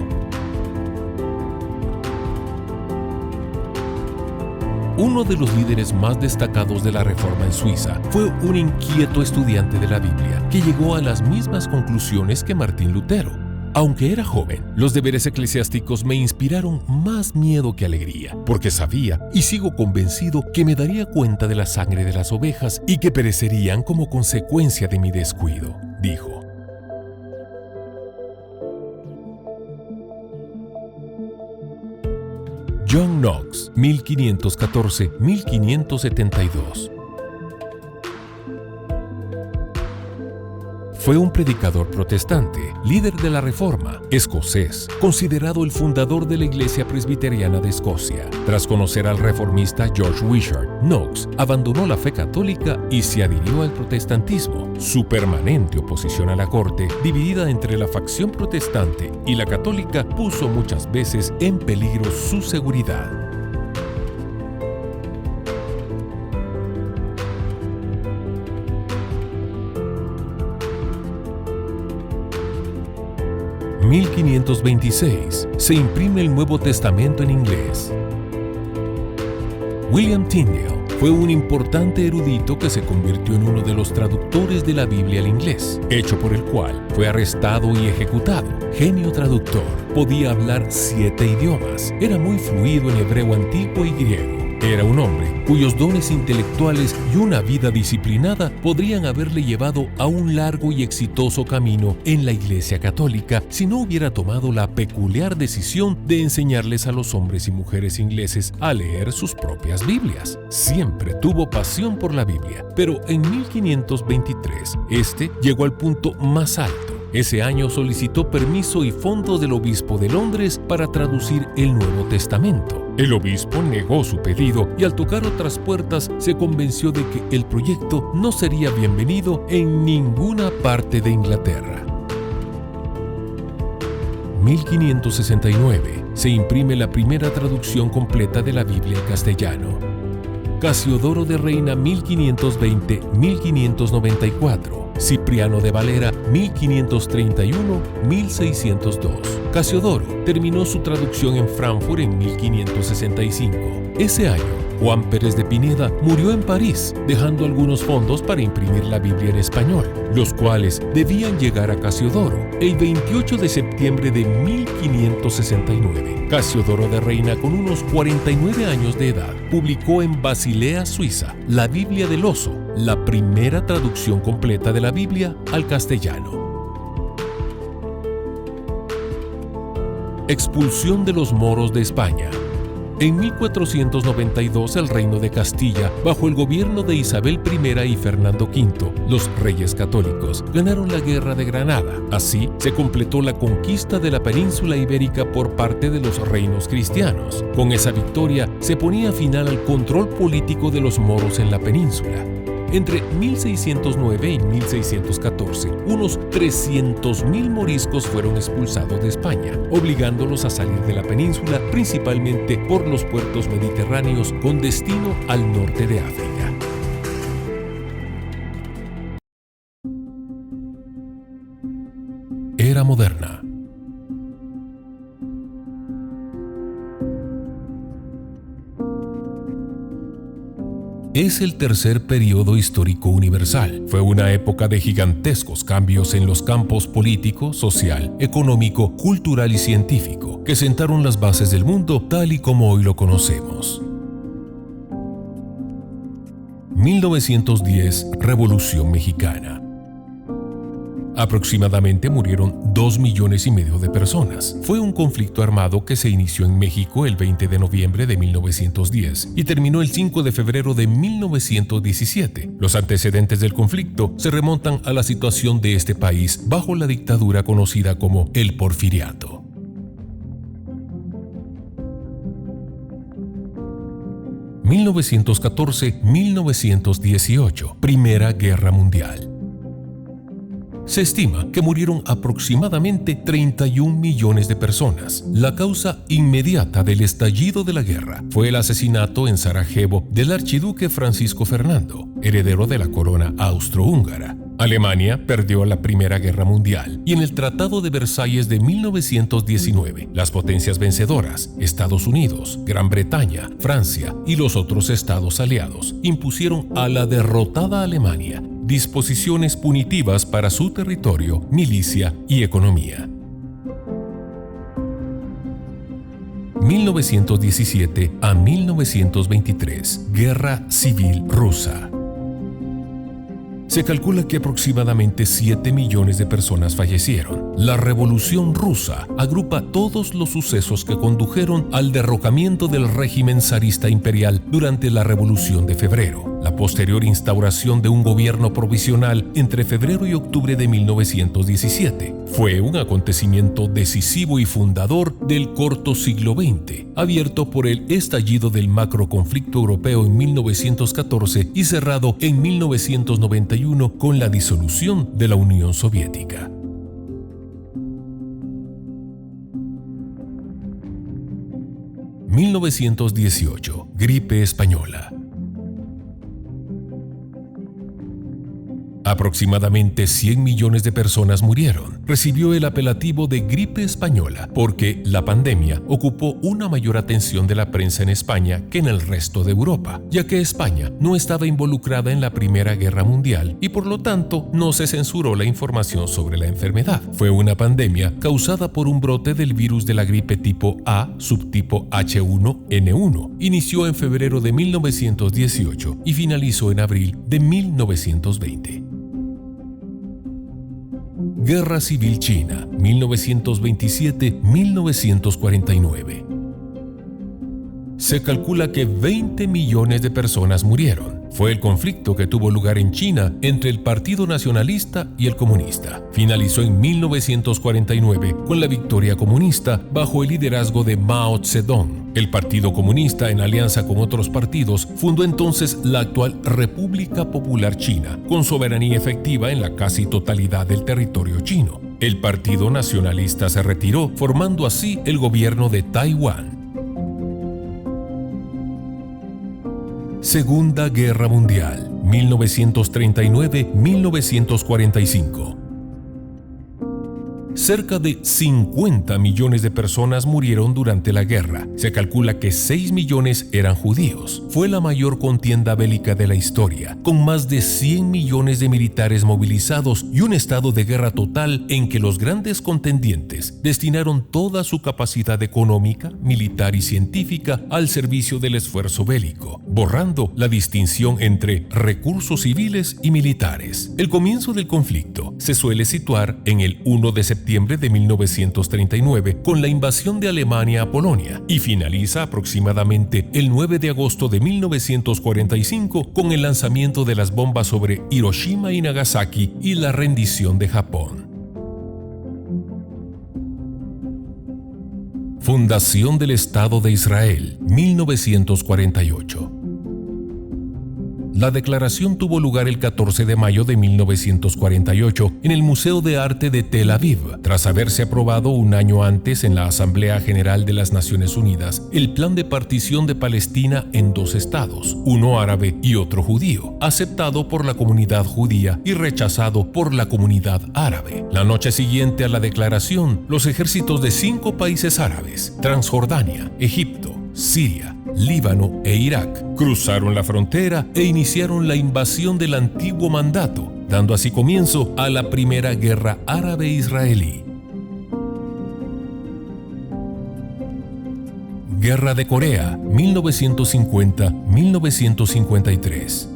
Uno de los líderes más destacados de la Reforma en Suiza fue un inquieto estudiante de la Biblia que llegó a las mismas conclusiones que Martín Lutero. Aunque era joven, los deberes eclesiásticos me inspiraron más miedo que alegría, porque sabía y sigo convencido que me daría cuenta de la sangre de las ovejas y que perecerían como consecuencia de mi descuido, dijo. John Knox, 1514-1572. Fue un predicador protestante, líder de la Reforma, escocés, considerado el fundador de la Iglesia Presbiteriana de Escocia. Tras conocer al reformista George Wishart, Knox abandonó la fe católica y se adhirió al protestantismo. Su permanente oposición a la corte, dividida entre la facción protestante y la católica, puso muchas veces en peligro su seguridad. En 1526 se imprime el Nuevo Testamento en inglés. William Tyndale fue un importante erudito que se convirtió en uno de los traductores de la Biblia al inglés, hecho por el cual fue arrestado y ejecutado. Genio traductor, podía hablar 7 idiomas, era muy fluido en hebreo antiguo y griego. Era un hombre cuyos dones intelectuales y una vida disciplinada podrían haberle llevado a un largo y exitoso camino en la Iglesia Católica si no hubiera tomado la peculiar decisión de enseñarles a los hombres y mujeres ingleses a leer sus propias Biblias. Siempre tuvo pasión por la Biblia, pero en 1523 este llegó al punto más alto. Ese año solicitó permiso y fondos del obispo de Londres para traducir el Nuevo Testamento. El obispo negó su pedido y al tocar otras puertas se convenció de que el proyecto no sería bienvenido en ninguna parte de Inglaterra. 1569 se imprime la primera traducción completa de la Biblia en castellano. Casiodoro de Reina 1520-1594. Cipriano de Valera, 1531-1602. Casiodoro terminó su traducción en Frankfurt en 1565. Ese año, Juan Pérez de Pineda murió en París, dejando algunos fondos para imprimir la Biblia en español, los cuales debían llegar a Casiodoro el 28 de septiembre de 1569. Casiodoro de Reina, con unos 49 años de edad, publicó en Basilea, Suiza, la Biblia del Oso, la primera traducción completa de la Biblia al castellano. Expulsión de los moros de España. En 1492, el reino de Castilla, bajo el gobierno de Isabel I y Fernando V, los reyes católicos, ganaron la Guerra de Granada. Así, se completó la conquista de la península ibérica por parte de los reinos cristianos. Con esa victoria, se ponía final al control político de los moros en la península. Entre 1609 y 1614, unos 300.000 moriscos fueron expulsados de España, obligándolos a salir de la península, principalmente por los puertos mediterráneos con destino al norte de África. Era moderna. Es el tercer periodo histórico universal. Fue una época de gigantescos cambios en los campos político, social, económico, cultural y científico, que sentaron las bases del mundo tal y como hoy lo conocemos. 1910, Revolución Mexicana. Aproximadamente murieron 2,5 millones de personas. Fue un conflicto armado que se inició en México el 20 de noviembre de 1910 y terminó el 5 de febrero de 1917. Los antecedentes del conflicto se remontan a la situación de este país bajo la dictadura conocida como el Porfiriato. (1914-1918) Primera Guerra Mundial. Se estima que murieron aproximadamente 31 millones de personas. La causa inmediata del estallido de la guerra fue el asesinato en Sarajevo del archiduque Francisco Fernando, heredero de la corona austrohúngara. Alemania perdió la Primera Guerra Mundial y en el Tratado de Versalles de 1919, las potencias vencedoras, Estados Unidos, Gran Bretaña, Francia y los otros estados aliados, impusieron a la derrotada Alemania disposiciones punitivas para su territorio, milicia y economía. 1917 a 1923, Guerra Civil Rusa. Se calcula que aproximadamente 7 millones de personas fallecieron. La Revolución Rusa agrupa todos los sucesos que condujeron al derrocamiento del régimen zarista imperial durante la Revolución de Febrero, la posterior instauración de un gobierno provisional entre febrero y octubre de 1917. Fue un acontecimiento decisivo y fundador del corto siglo XX, abierto por el estallido del macroconflicto europeo en 1914 y cerrado en 1991 con la disolución de la Unión Soviética. (1918) Gripe española. Aproximadamente 100 millones de personas murieron. Recibió el apelativo de gripe española porque la pandemia ocupó una mayor atención de la prensa en España que en el resto de Europa, ya que España no estaba involucrada en la Primera Guerra Mundial y por lo tanto no se censuró la información sobre la enfermedad. Fue una pandemia causada por un brote del virus de la gripe tipo A, subtipo H1N1. Inició en febrero de 1918 y finalizó en abril de 1920. Guerra Civil China, 1927-1949. Se calcula que 20 millones de personas murieron. Fue el conflicto que tuvo lugar en China entre el Partido Nacionalista y el Comunista. Finalizó en 1949 con la victoria comunista bajo el liderazgo de Mao Zedong. El Partido Comunista, en alianza con otros partidos, fundó entonces la actual República Popular China, con soberanía efectiva en la casi totalidad del territorio chino. El Partido Nacionalista se retiró, formando así el gobierno de Taiwán. Segunda Guerra Mundial, 1939-1945. Cerca de 50 millones de personas murieron durante la guerra. Se calcula que 6 millones eran judíos. Fue la mayor contienda bélica de la historia, con más de 100 millones de militares movilizados y un estado de guerra total en que los grandes contendientes destinaron toda su capacidad económica, militar y científica al servicio del esfuerzo bélico, borrando la distinción entre recursos civiles y militares. El comienzo del conflicto se suele situar en el 1 de septiembre de 1939 con la invasión de Alemania a Polonia y finaliza aproximadamente el 9 de agosto de 1945 con el lanzamiento de las bombas sobre Hiroshima y Nagasaki y la rendición de Japón. Fundación del Estado de Israel, 1948. La declaración tuvo lugar el 14 de mayo de 1948 en el Museo de Arte de Tel Aviv, tras haberse aprobado un año antes en la Asamblea General de las Naciones Unidas el plan de partición de Palestina en 2 estados, uno árabe y otro judío, aceptado por la comunidad judía y rechazado por la comunidad árabe. La noche siguiente a la declaración, los ejércitos de 5 países árabes, Transjordania, Egipto, Siria, Líbano e Irak, cruzaron la frontera e iniciaron la invasión del antiguo mandato, dando así comienzo a la primera guerra árabe-israelí. Guerra de Corea, 1950-1953.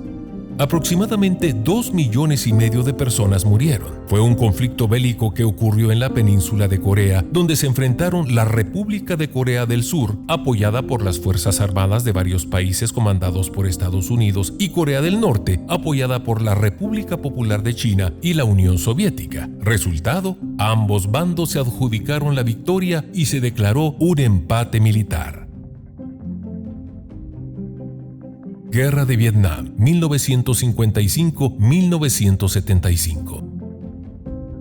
Aproximadamente 2,5 millones de personas murieron. Fue un conflicto bélico que ocurrió en la península de Corea, donde se enfrentaron la República de Corea del Sur, apoyada por las Fuerzas Armadas de varios países comandados por Estados Unidos, y Corea del Norte, apoyada por la República Popular de China y la Unión Soviética. Resultado, ambos bandos se adjudicaron la victoria y se declaró un empate militar. Guerra de Vietnam, 1955-1975.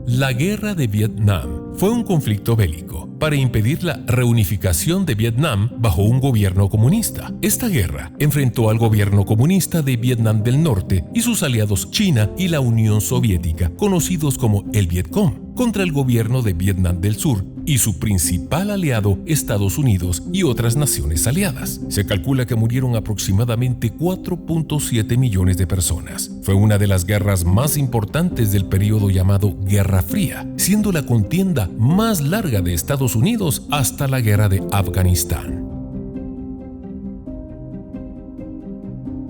La Guerra de Vietnam fue un conflicto bélico para impedir la reunificación de Vietnam bajo un gobierno comunista. Esta guerra enfrentó al gobierno comunista de Vietnam del Norte y sus aliados China y la Unión Soviética, conocidos como el Vietcong, contra el gobierno de Vietnam del Sur y su principal aliado, Estados Unidos y otras naciones aliadas. Se calcula que murieron aproximadamente 4,7 millones de personas. Fue una de las guerras más importantes del periodo llamado Guerra Fría, siendo la contienda más larga de Estados Unidos hasta la Guerra de Afganistán.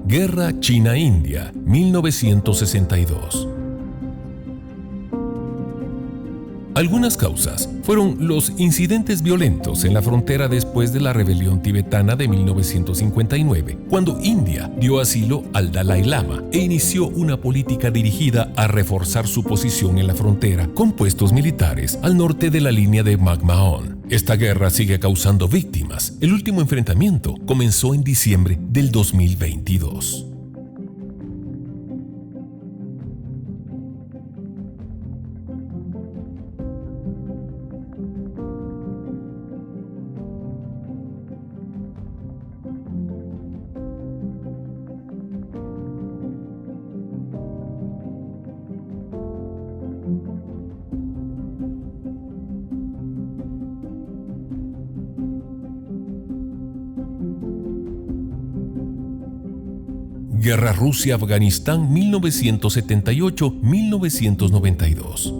Guerra China-India, 1962. Algunas causas fueron los incidentes violentos en la frontera después de la rebelión tibetana de 1959, cuando India dio asilo al Dalai Lama e inició una política dirigida a reforzar su posición en la frontera con puestos militares al norte de la línea de McMahon. Esta guerra sigue causando víctimas. El último enfrentamiento comenzó en diciembre del 2022. Guerra Rusia-Afganistán 1978-1992.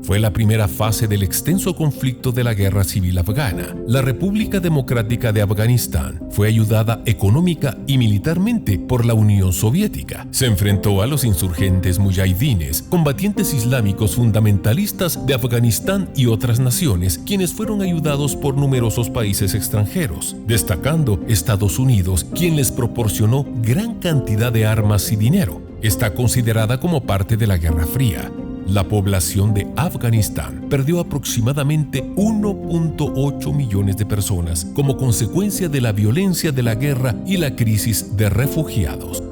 Fue la primera fase del extenso conflicto de la Guerra Civil Afgana. La República Democrática de Afganistán fue ayudada económica y militarmente por la Unión Soviética. Se enfrentó a los insurgentes mujahidines, combatientes islámicos fundamentalistas de Afganistán y otras naciones, quienes fueron ayudados por numerosos países extranjeros, destacando Estados Unidos, quien les proporcionó gran cantidad de armas y dinero. Está considerada como parte de la Guerra Fría. La población de Afganistán perdió aproximadamente 1,8 millones de personas como consecuencia de la violencia de la guerra y la crisis de refugiados.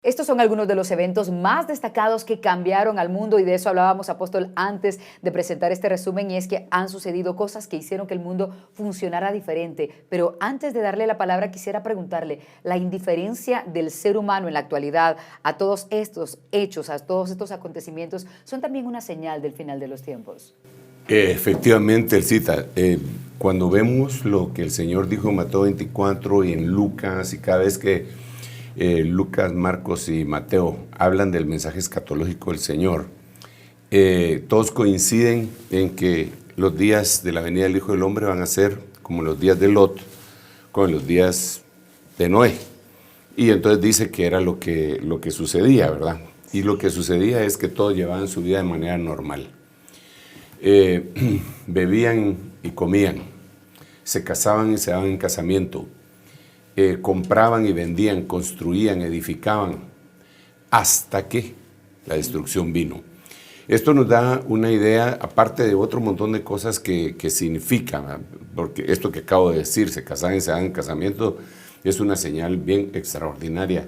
Estos son algunos de los eventos más destacados que cambiaron al mundo y de eso hablábamos, apóstol, antes de presentar este resumen, y es que han sucedido cosas que hicieron que el mundo funcionara diferente. Pero antes de darle la palabra, quisiera preguntarle, la indiferencia del ser humano en la actualidad a todos estos hechos, a todos estos acontecimientos, ¿son también una señal del final de los tiempos? Efectivamente, Elcita, cuando vemos lo que el Señor dijo en Mateo 24 y en Lucas, y cada vez que Lucas, Marcos y Mateo hablan del mensaje escatológico del Señor, todos coinciden en que los días de la venida del Hijo del Hombre van a ser como los días de Lot, con los días de Noé. Y entonces dice que era lo que sucedía, ¿verdad? Y lo que sucedía es que todos llevaban su vida de manera normal. Bebían y comían, se casaban y se daban en casamiento, compraban y vendían, construían, edificaban, hasta que la destrucción vino. Esto nos da una idea, aparte de otro montón de cosas que significa, ¿verdad? Porque esto que acabo de decir, se casaban y se daban en casamiento, es una señal bien extraordinaria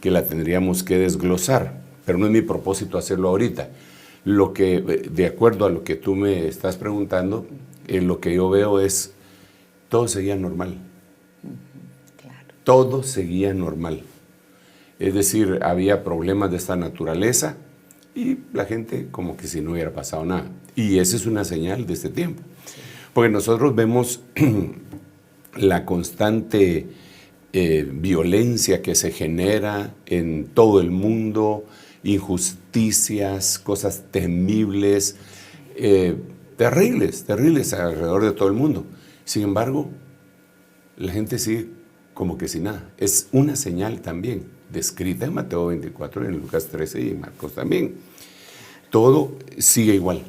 que la tendríamos que desglosar, pero no es mi propósito hacerlo ahorita. Lo que, de acuerdo a lo que tú me estás preguntando, lo que yo veo es, todo seguía normal. Claro. Todo seguía normal. Es decir, había problemas de esta naturaleza y la gente como que si no hubiera pasado nada. Y esa es una señal de este tiempo. Sí. Porque nosotros vemos la constante violencia que se genera en todo el mundo, injusticias, cosas temibles, terribles alrededor de todo el mundo. Sin embargo, la gente sigue como que sin nada. Es una señal también, descrita en Mateo 24, en Lucas 13 y Marcos también. Todo sigue igual,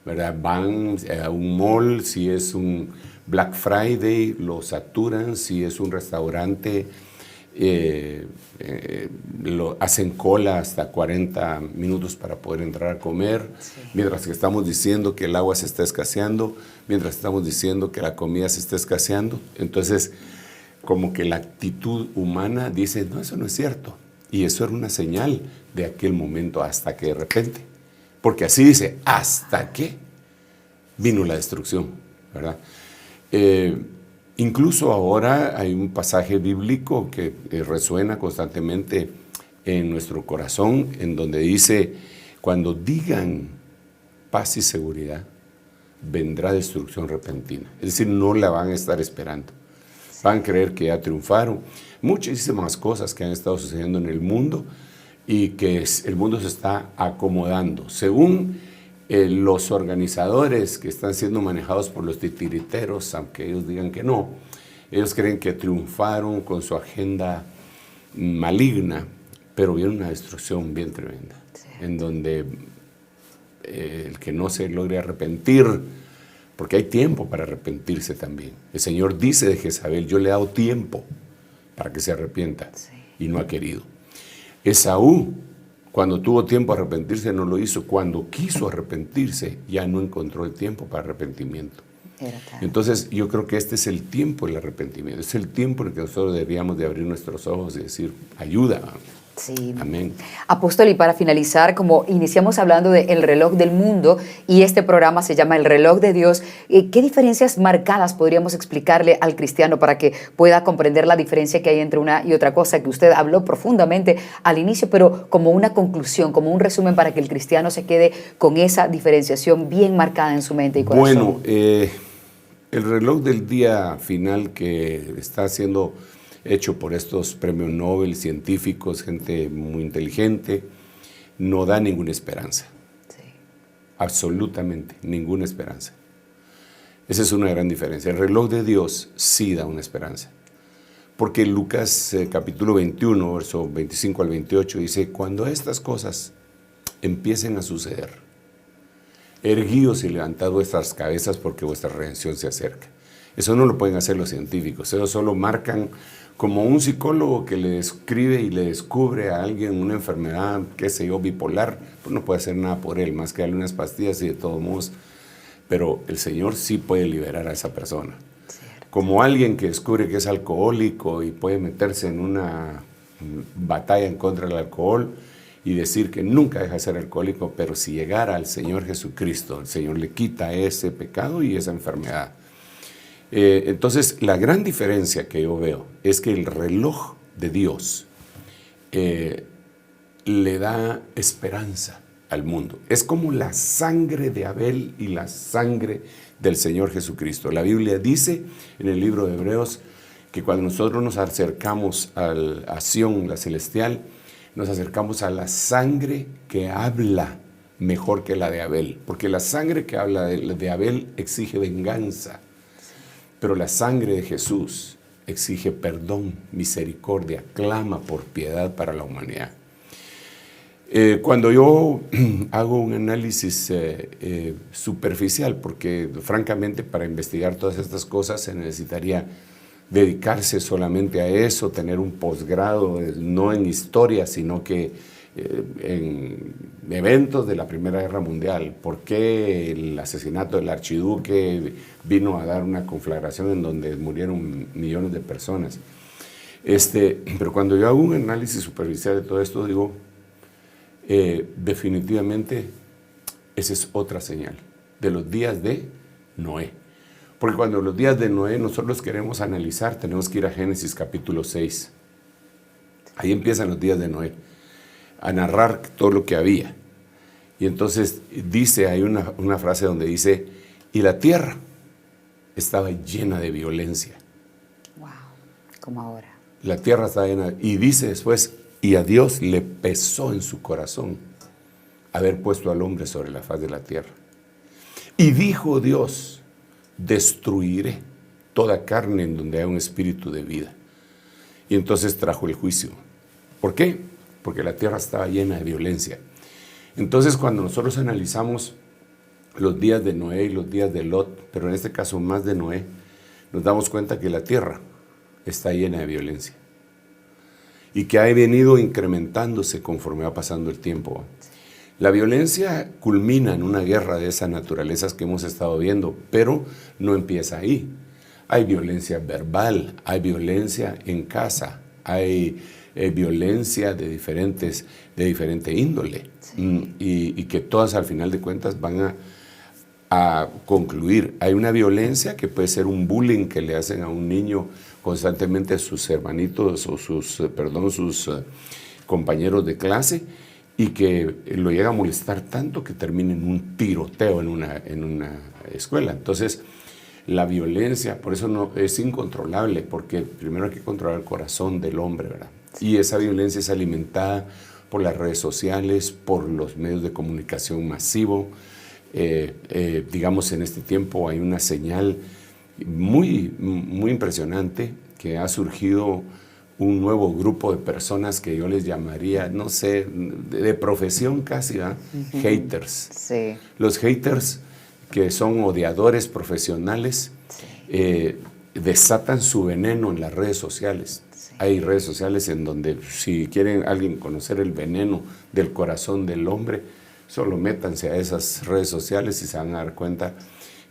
¿verdad? Van a un mall, si es un Black Friday, lo saturan, si es un restaurante, lo hacen cola hasta 40 minutos para poder entrar a comer, sí. Mientras que estamos diciendo que el agua se está escaseando, mientras estamos diciendo que la comida se está escaseando. Entonces, como que la actitud humana dice, no, eso no es cierto. Y eso era una señal de aquel momento hasta que de repente, porque así dice, hasta que vino la destrucción, ¿verdad? Incluso ahora hay un pasaje bíblico que resuena constantemente en nuestro corazón, en donde dice, cuando digan paz y seguridad, vendrá destrucción repentina. Es decir, no la van a estar esperando. Van a creer que ya triunfaron. Muchísimas cosas que han estado sucediendo en el mundo y que el mundo se está acomodando. Según los organizadores que están siendo manejados por los titiriteros, aunque ellos digan que no, ellos creen que triunfaron con su agenda maligna, pero viene una destrucción bien tremenda, sí. En donde el que no se logre arrepentir, porque hay tiempo para arrepentirse también. El Señor dice de Jezabel, yo le he dado tiempo para que se arrepienta, sí. Y no ha querido. Esaú, cuando tuvo tiempo a arrepentirse, no lo hizo. Cuando quiso arrepentirse, ya no encontró el tiempo para arrepentimiento. Entonces, yo creo que este es el tiempo del arrepentimiento. Es el tiempo en el que nosotros deberíamos de abrir nuestros ojos y decir, ayuda. Sí. Amén. Apóstol, y para finalizar, como iniciamos hablando del reloj del mundo y este programa se llama El Reloj de Dios, ¿qué diferencias marcadas podríamos explicarle al cristiano para que pueda comprender la diferencia que hay entre una y otra cosa, que usted habló profundamente al inicio, pero como una conclusión, como un resumen para que el cristiano se quede con esa diferenciación bien marcada en su mente y corazón? Bueno, el reloj del día final que está siendo hecho por estos premios Nobel, científicos, gente muy inteligente, no da ninguna esperanza. Sí. Absolutamente ninguna esperanza. Esa es una gran diferencia. El reloj de Dios sí da una esperanza. Porque Lucas capítulo 21, verso 25 al 28 dice, cuando estas cosas empiecen a suceder, erguíos y levantad vuestras cabezas porque vuestra redención se acerca. Eso no lo pueden hacer los científicos, ellos solo marcan como un psicólogo que le describe y le descubre a alguien una enfermedad, qué sé yo, bipolar, pues no puede hacer nada por él, más que darle unas pastillas y de todos modos, pero el Señor sí puede liberar a esa persona. Cierto. Como alguien que descubre que es alcohólico y puede meterse en una batalla en contra del alcohol y decir que nunca deja de ser alcohólico, pero si llegara al Señor Jesucristo, el Señor le quita ese pecado y esa enfermedad. Entonces, la gran diferencia que yo veo es que el reloj de Dios le da esperanza al mundo. Es como la sangre de Abel y la sangre del Señor Jesucristo. La Biblia dice en el libro de Hebreos que cuando nosotros nos acercamos a Sión, la celestial, nos acercamos a la sangre que habla mejor que la de Abel, porque la sangre que habla de Abel exige venganza, pero la sangre de Jesús exige perdón, misericordia, clama por piedad para la humanidad. Cuando yo hago un análisis superficial, porque francamente para investigar todas estas cosas se necesitaría dedicarse solamente a eso, tener un posgrado, no en historia, sino que en eventos de la Primera Guerra Mundial. ¿Por qué el asesinato del archiduque vino a dar una conflagración en donde murieron millones de personas? Pero cuando yo hago un análisis superficial de todo esto, digo, definitivamente esa es otra señal de los días de Noé. Porque cuando los días de Noé nosotros queremos analizar, tenemos que ir a Génesis capítulo 6. Ahí empiezan los días de Noé, a narrar todo lo que había. Y entonces dice, hay una frase donde dice, y la tierra estaba llena de violencia. Wow, como ahora. La tierra estaba llena, y dice después, y a Dios le pesó en su corazón haber puesto al hombre sobre la faz de la tierra. Y dijo Dios, destruiré toda carne en donde haya un espíritu de vida. Y entonces trajo el juicio. ¿Por qué? Porque la tierra estaba llena de violencia. Entonces, cuando nosotros analizamos los días de Noé y los días de Lot, pero en este caso más de Noé, nos damos cuenta que la tierra está llena de violencia y que ha venido incrementándose conforme va pasando el tiempo. La violencia culmina en una guerra de esas naturalezas que hemos estado viendo, pero no empieza ahí. Hay violencia verbal, hay violencia en casa, hay violencia de diferente índole, sí. Y que todas al final de cuentas van a concluir. Hay una violencia que puede ser un bullying que le hacen a un niño constantemente a sus hermanitos o sus compañeros de clase, y que lo llega a molestar tanto que termina en un tiroteo en una escuela. Entonces, la violencia, por eso no es incontrolable, porque primero hay que controlar el corazón del hombre, ¿verdad? Y esa violencia es alimentada por las redes sociales, por los medios de comunicación masivo. Digamos, en este tiempo hay una señal muy, muy impresionante que ha surgido un nuevo grupo de personas que yo les llamaría, no sé, de profesión casi, ¿verdad? Uh-huh. Haters. Sí. Los haters, que son odiadores profesionales, sí. Desatan su veneno en las redes sociales. Sí. Hay redes sociales en donde si quieren alguien conocer el veneno del corazón del hombre, solo métanse a esas redes sociales y se van a dar cuenta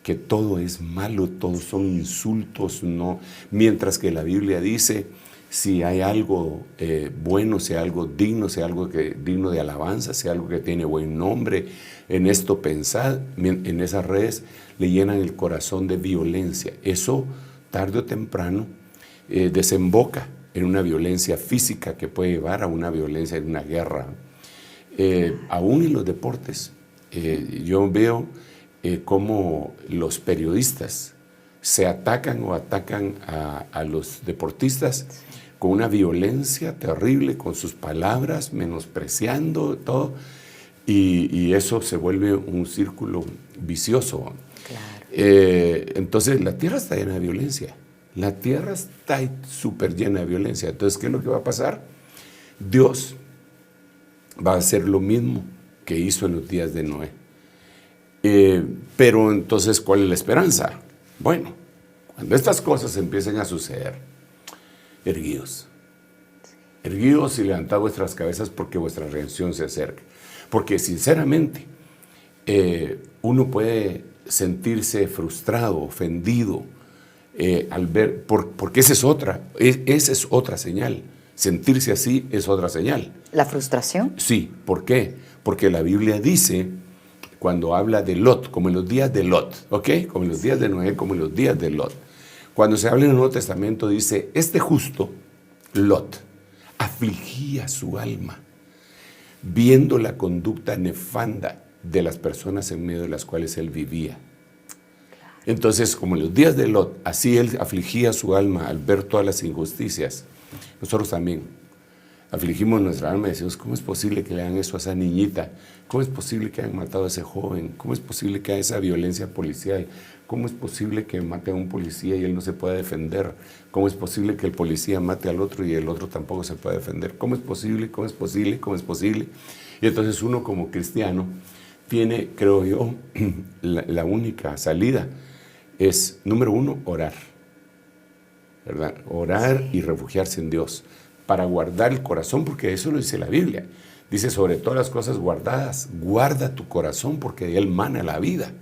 que todo es malo, todos son insultos, no. Mientras que la Biblia dice, si hay algo bueno, sea algo digno, sea algo digno de alabanza, sea algo que tiene buen nombre, en esto pensad, en esas redes le llenan el corazón de violencia. Eso, tarde o temprano, desemboca en una violencia física que puede llevar a una violencia en una guerra. Aún en los deportes, yo veo cómo los periodistas se atacan a los deportistas con una violencia terrible, con sus palabras, menospreciando todo, y eso se vuelve un círculo vicioso. Claro. Entonces la tierra está llena de violencia, la tierra está súper llena de violencia. Entonces, ¿qué es lo que va a pasar? Dios va a hacer lo mismo que hizo en los días de Noé. Pero entonces, ¿cuál es la esperanza? Bueno, cuando estas cosas empiecen a suceder, erguidos y levantad vuestras cabezas porque vuestra redención se acerca. Porque sinceramente, uno puede sentirse frustrado, ofendido, al ver, porque esa es otra señal. Sentirse así es otra señal. ¿La frustración? Sí, ¿por qué? Porque la Biblia dice, cuando habla de Lot, como en los días de Lot, ¿ok? Como en los días de Noé, como en los días de Lot. Cuando se habla en el Nuevo Testamento dice, este justo, Lot, afligía su alma, viendo la conducta nefanda de las personas en medio de las cuales él vivía. Entonces, como en los días de Lot, así él afligía su alma al ver todas las injusticias. Nosotros también afligimos nuestra alma y decimos, ¿cómo es posible que le hagan eso a esa niñita? ¿Cómo es posible que hayan matado a ese joven? ¿Cómo es posible que haya esa violencia policial? ¿Cómo es posible que mate a un policía y él no se pueda defender? ¿Cómo es posible que el policía mate al otro y el otro tampoco se pueda defender? ¿Cómo es posible? ¿Cómo es posible? ¿Cómo es posible? Y entonces uno como cristiano tiene, creo yo, la única salida es, número uno, orar, ¿verdad? Orar y refugiarse en Dios para guardar el corazón, porque eso lo dice la Biblia. Dice, sobre todas las cosas guardadas, guarda tu corazón porque de él mana la vida.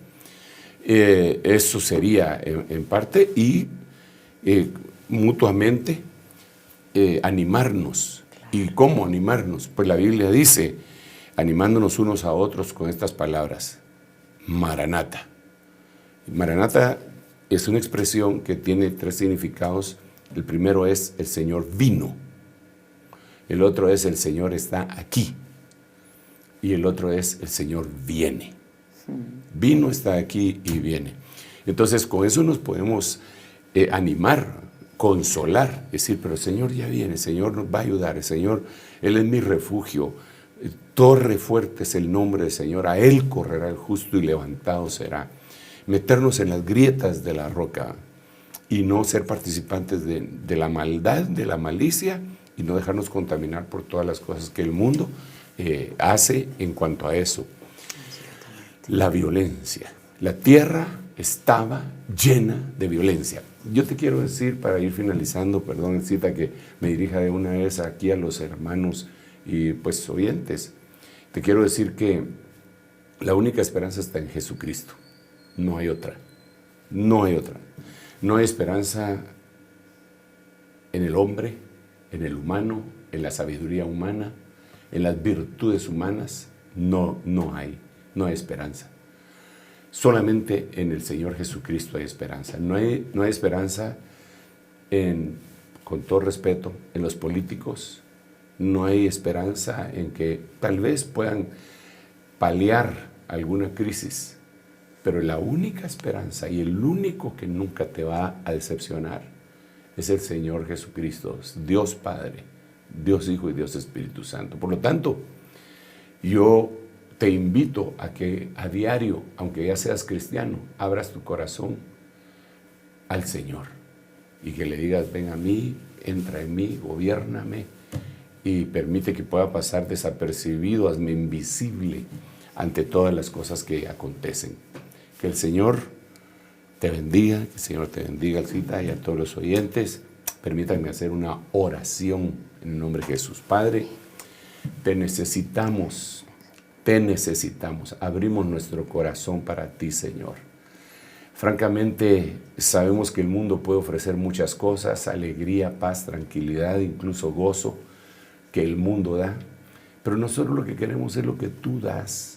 Eso sería en parte y mutuamente animarnos. ¿Y cómo animarnos? Pues la Biblia dice, animándonos unos a otros con estas palabras, Maranata. Maranata es una expresión que tiene tres significados. El primero es el Señor vino. El otro es el Señor está aquí. Y el otro es el Señor viene. Vino, está aquí y viene. Entonces con eso nos podemos animar, consolar, decir, pero el Señor ya viene, el Señor nos va a ayudar, el Señor, Él es mi refugio, torre fuerte es el nombre del Señor, a Él correrá el justo y levantado será. Meternos en las grietas de la roca y no ser participantes de la maldad, de la malicia y no dejarnos contaminar por todas las cosas que el mundo hace en cuanto a eso. La violencia. La tierra estaba llena de violencia. Yo te quiero decir, para ir finalizando, perdón, cita que me dirija de una vez aquí a los hermanos y pues oyentes, te quiero decir que la única esperanza está en Jesucristo. No hay otra. No hay otra. No hay esperanza en el hombre, en el humano, en la sabiduría humana, en las virtudes humanas. No hay esperanza. Solamente en el Señor Jesucristo hay esperanza. No hay esperanza con todo respeto, en los políticos. No hay esperanza en que tal vez puedan paliar alguna crisis. Pero la única esperanza y el único que nunca te va a decepcionar es el Señor Jesucristo, Dios Padre, Dios Hijo y Dios Espíritu Santo. Por lo tanto, yo te invito a que a diario, aunque ya seas cristiano, abras tu corazón al Señor y que le digas, ven a mí, entra en mí, gobiérname y permite que pueda pasar desapercibido, hazme invisible ante todas las cosas que acontecen. Que el Señor te bendiga, que el Señor te bendiga, Alcita, y a todos los oyentes. Permítanme hacer una oración en el nombre de Jesús. Padre, te necesitamos, abrimos nuestro corazón para ti, Señor. Francamente, sabemos que el mundo puede ofrecer muchas cosas, alegría, paz, tranquilidad, incluso gozo que el mundo da, pero nosotros lo que queremos es lo que tú das.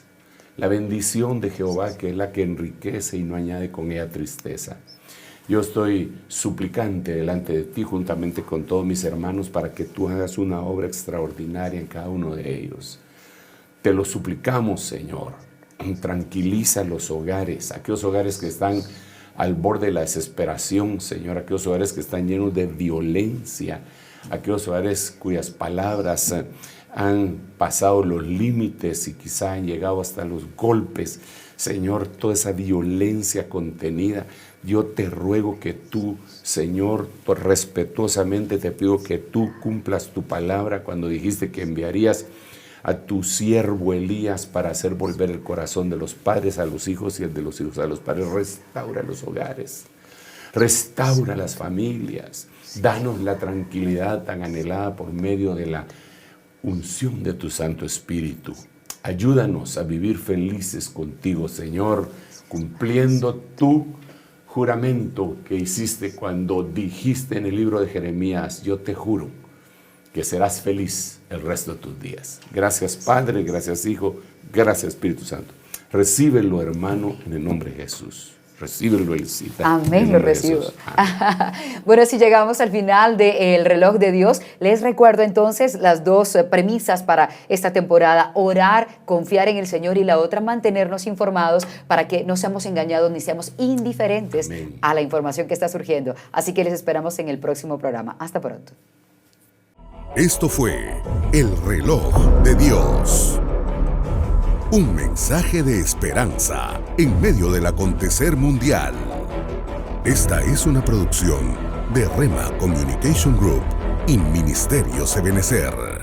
La bendición de Jehová, que es la que enriquece y no añade con ella tristeza. Yo estoy suplicante delante de ti, juntamente con todos mis hermanos, para que tú hagas una obra extraordinaria en cada uno de ellos. Te lo suplicamos, Señor. Tranquiliza los hogares, aquellos hogares que están al borde de la desesperación, Señor, aquellos hogares que están llenos de violencia, aquellos hogares cuyas palabras han pasado los límites y quizá han llegado hasta los golpes. Señor, toda esa violencia contenida, yo te ruego que tú, Señor, respetuosamente te pido que tú cumplas tu palabra cuando dijiste que enviarías a tu siervo Elías para hacer volver el corazón de los padres a los hijos y el de los hijos a los padres. Restaura los hogares, restaura las familias, danos la tranquilidad tan anhelada por medio de la unción de tu Santo Espíritu. Ayúdanos a vivir felices contigo, Señor, cumpliendo tu juramento que hiciste cuando dijiste en el libro de Jeremías, yo te juro que serás feliz el resto de tus días. Gracias Padre, gracias Hijo, gracias Espíritu Santo. Recíbelo, hermano, en el nombre de Jesús. Recíbelo, Elisita. Amén, lo recibo. Bueno, si llegamos al final del reloj de Dios, les recuerdo entonces las dos premisas para esta temporada: orar, confiar en el Señor, y la otra, mantenernos informados para que no seamos engañados ni seamos indiferentes Amén. a la información que está surgiendo. Así que les esperamos en el próximo programa. Hasta pronto. Esto fue El Reloj de Dios. Un mensaje de esperanza en medio del acontecer mundial. Esta es una producción de Rema Communication Group y Ministerio Ebenezer.